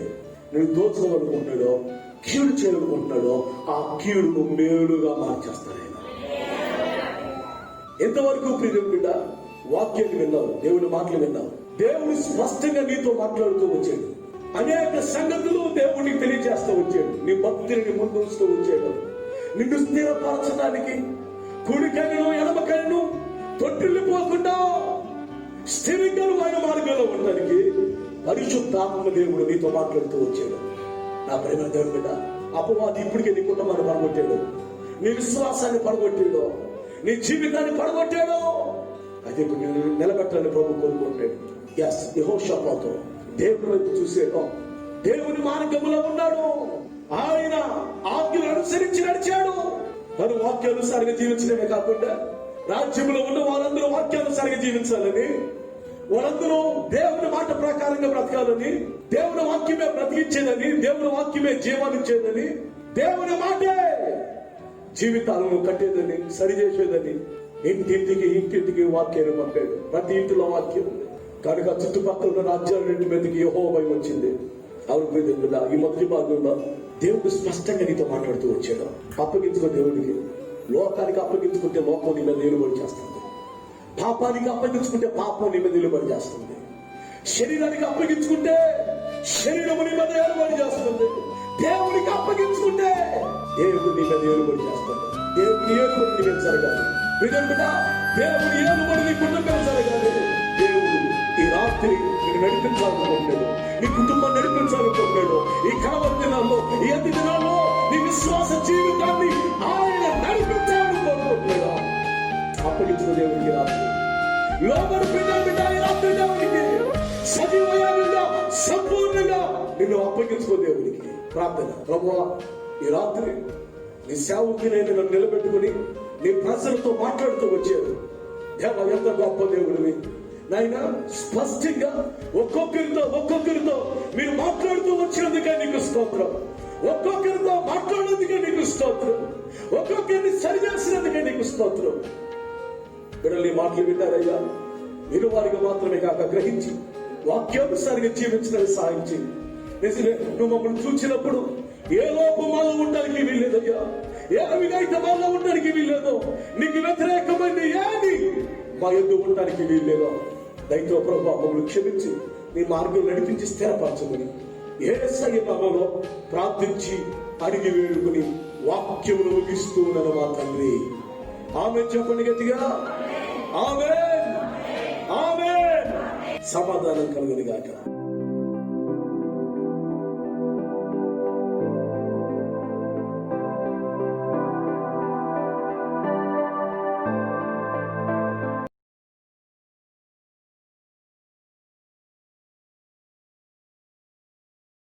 నేను దోచుకోవాలనుకుంటున్నాడో, కీడు చేయాలనుకుంటున్నాడో, ఆ కీడును మేలుగా మార్చేస్తాడు ఆయన. ఎంతవరకు ప్రియ బిడ్డ వాక్యాన్ని విన్నావు, దేవుని మాటలు విన్నావు, దేవుడు స్పష్టంగా నీతో మాట్లాడుతూ వచ్చాడు. అనేక సంగతులు దేవుడికి తెలియజేస్తూ వచ్చాడు. నీ భక్తిని ముందు ఉంచుతూ వచ్చాడు. నిన్ను స్థిరపరచడానికి, కుడికైనను ఎడమకైనను తొట్టిల్లిపోకుండా స్థిరంగా ఆయన మార్గంలో ఉండడానికి పరిశుద్ధాత్మ దేవుడు నీతో మాట్లాడుతూ వచ్చాడు. నా ప్రేమ దేవుని బిడ్డ, అపవాది ఇప్పటికే నీ కుటుంబాన్ని పడగొట్టాడు, నీ విశ్వాసాన్ని పడగొట్టాడు, నీ జీవితాన్ని పడగొట్టాడు. అది ఇప్పుడు నేను నిలబెట్టాలని ప్రభు కోరుకుంటాడు. ఎస్, యెహోషాపాతు దేవుని వైపు చూసాడు, దేవుని మార్గంలో ఉన్నాడు, ఆయన ఆజ్ఞలు అనుసరించి నడిచాడు. తను వాక్యానుసారంగా జీవించడమే కాకుండా రాజ్యంలో ఉన్న వారందరూ వాక్యానుసారంగా జీవించాలని, వారందరూ దేవుని మాట ప్రకారంగా బ్రతకాలని, దేవుని వాక్యమే బ్రతికించేదని, దేవుని వాక్యమే జీవాన్నిచ్చేదని, దేవుని మాటే జీవితాలను కట్టేదని, సరిచేసేదని ఇంటింటికి వాక్యాన్ని పంపాడు. ప్రతి ఇంటిలో వాక్యం ఉంది కనుక చుట్టుపక్కల ఉన్న రాజ్యాలన్నింటి మీదకి యెహోవా భయం వచ్చింది. అవును, ఈ మొదటి భాగంలో దేవుడు స్పష్టంగా నీతో మాట్లాడుతూ వచ్చాడు. అప్పగించుకో దేవుడికి. లోకానికి అప్పగించుకుంటే లోకం నీ మీద నిలబడి చేస్తుంది, పాపానికి అప్పగించుకుంటే పాపం నీ మీద నిలబడి చేస్తుంది, శరీరానికి అప్పగించుకుంటే శరీరము నీ మీద నిలబడి చేస్తుంది, దేవుడికి అప్పగించుకుంటే దేవుడు నీ మీద నిలబడి చేస్తాడు. దేవుని ఏలుబడి నీ మీద జరగాలి. దేవుని ఏలుబడి నీ కుటుంబం జరగాలి. దేవుడు ఈ రాత్రి నేను నడిపించాలనుకుంటున్నాడు, నీ కుటుంబాన్ని నడిపించాలనుకుంటున్నాడు. ఈ కలవరి దినాల్లో, ఈ అతి దినాల్లో నీ విశ్వాస జీవితాన్ని ఆయన నడిపించాలని కోరుకుంటున్నాడు. అప్పగించిన దేవుడికి రాత్రి లోబడి బిడ్డ ఈ రాత్రి దేవుడికి సజీవయానంగా సంపూర్ణంగా నిన్ను అప్పగించుకో దేవుడికి. ప్రార్థన. ప్రభువా, ఈ రాత్రి నీ సేవకుని నన్ను నిలబెట్టుకుని నీ ప్రజలతో మాట్లాడుతూ వచ్చారు. దేవా, ఎంత గొప్ప దేవుడివి నాయన. స్పష్టంగా ఒక్కొక్కరితో మీరు మాట్లాడుతూ వచ్చినందుకే నీకు స్తోత్రం, ఒక్కొక్కరితో మాట్లాడినందుకే నీకు స్తోత్రం, ఒక్కొక్కరిని సరిచేసినందుకే నీకు స్తోత్రం. బిడ్డలు ఈ మాటలు విన్నారయ్యా, మీరు వారికి మాత్రమే కాక గ్రహించి వాక్యానుసారిగా జీవించడానికి సాయం చేయి. నిజమే, నువ్వు మమ్మల్ని చూసినప్పుడు ఏ లోపం మాలో ఉండడానికి వీల్లేదయ్యా, ఏ అవినైతే మాలో ఉండడానికి వీల్లేదు, నీకు వ్యతిరేకమైన ఏది మా యందు ఉండడానికి వీల్లేదు. దయతో ప్రభు మమ్మల్ని క్షమించి నీ మార్గం నడిపించి స్థిరపరచమని యేసయ్య నామములో ప్రార్థించి అడిగి వేడుకుని వాక్యమును ముగిస్తూ ఉన్నాను మా తండ్రి. ఆమేన్ చెప్పండి గట్టిగా. ఆమేన్, ఆమేన్. సమాధానం కలుగును గాక.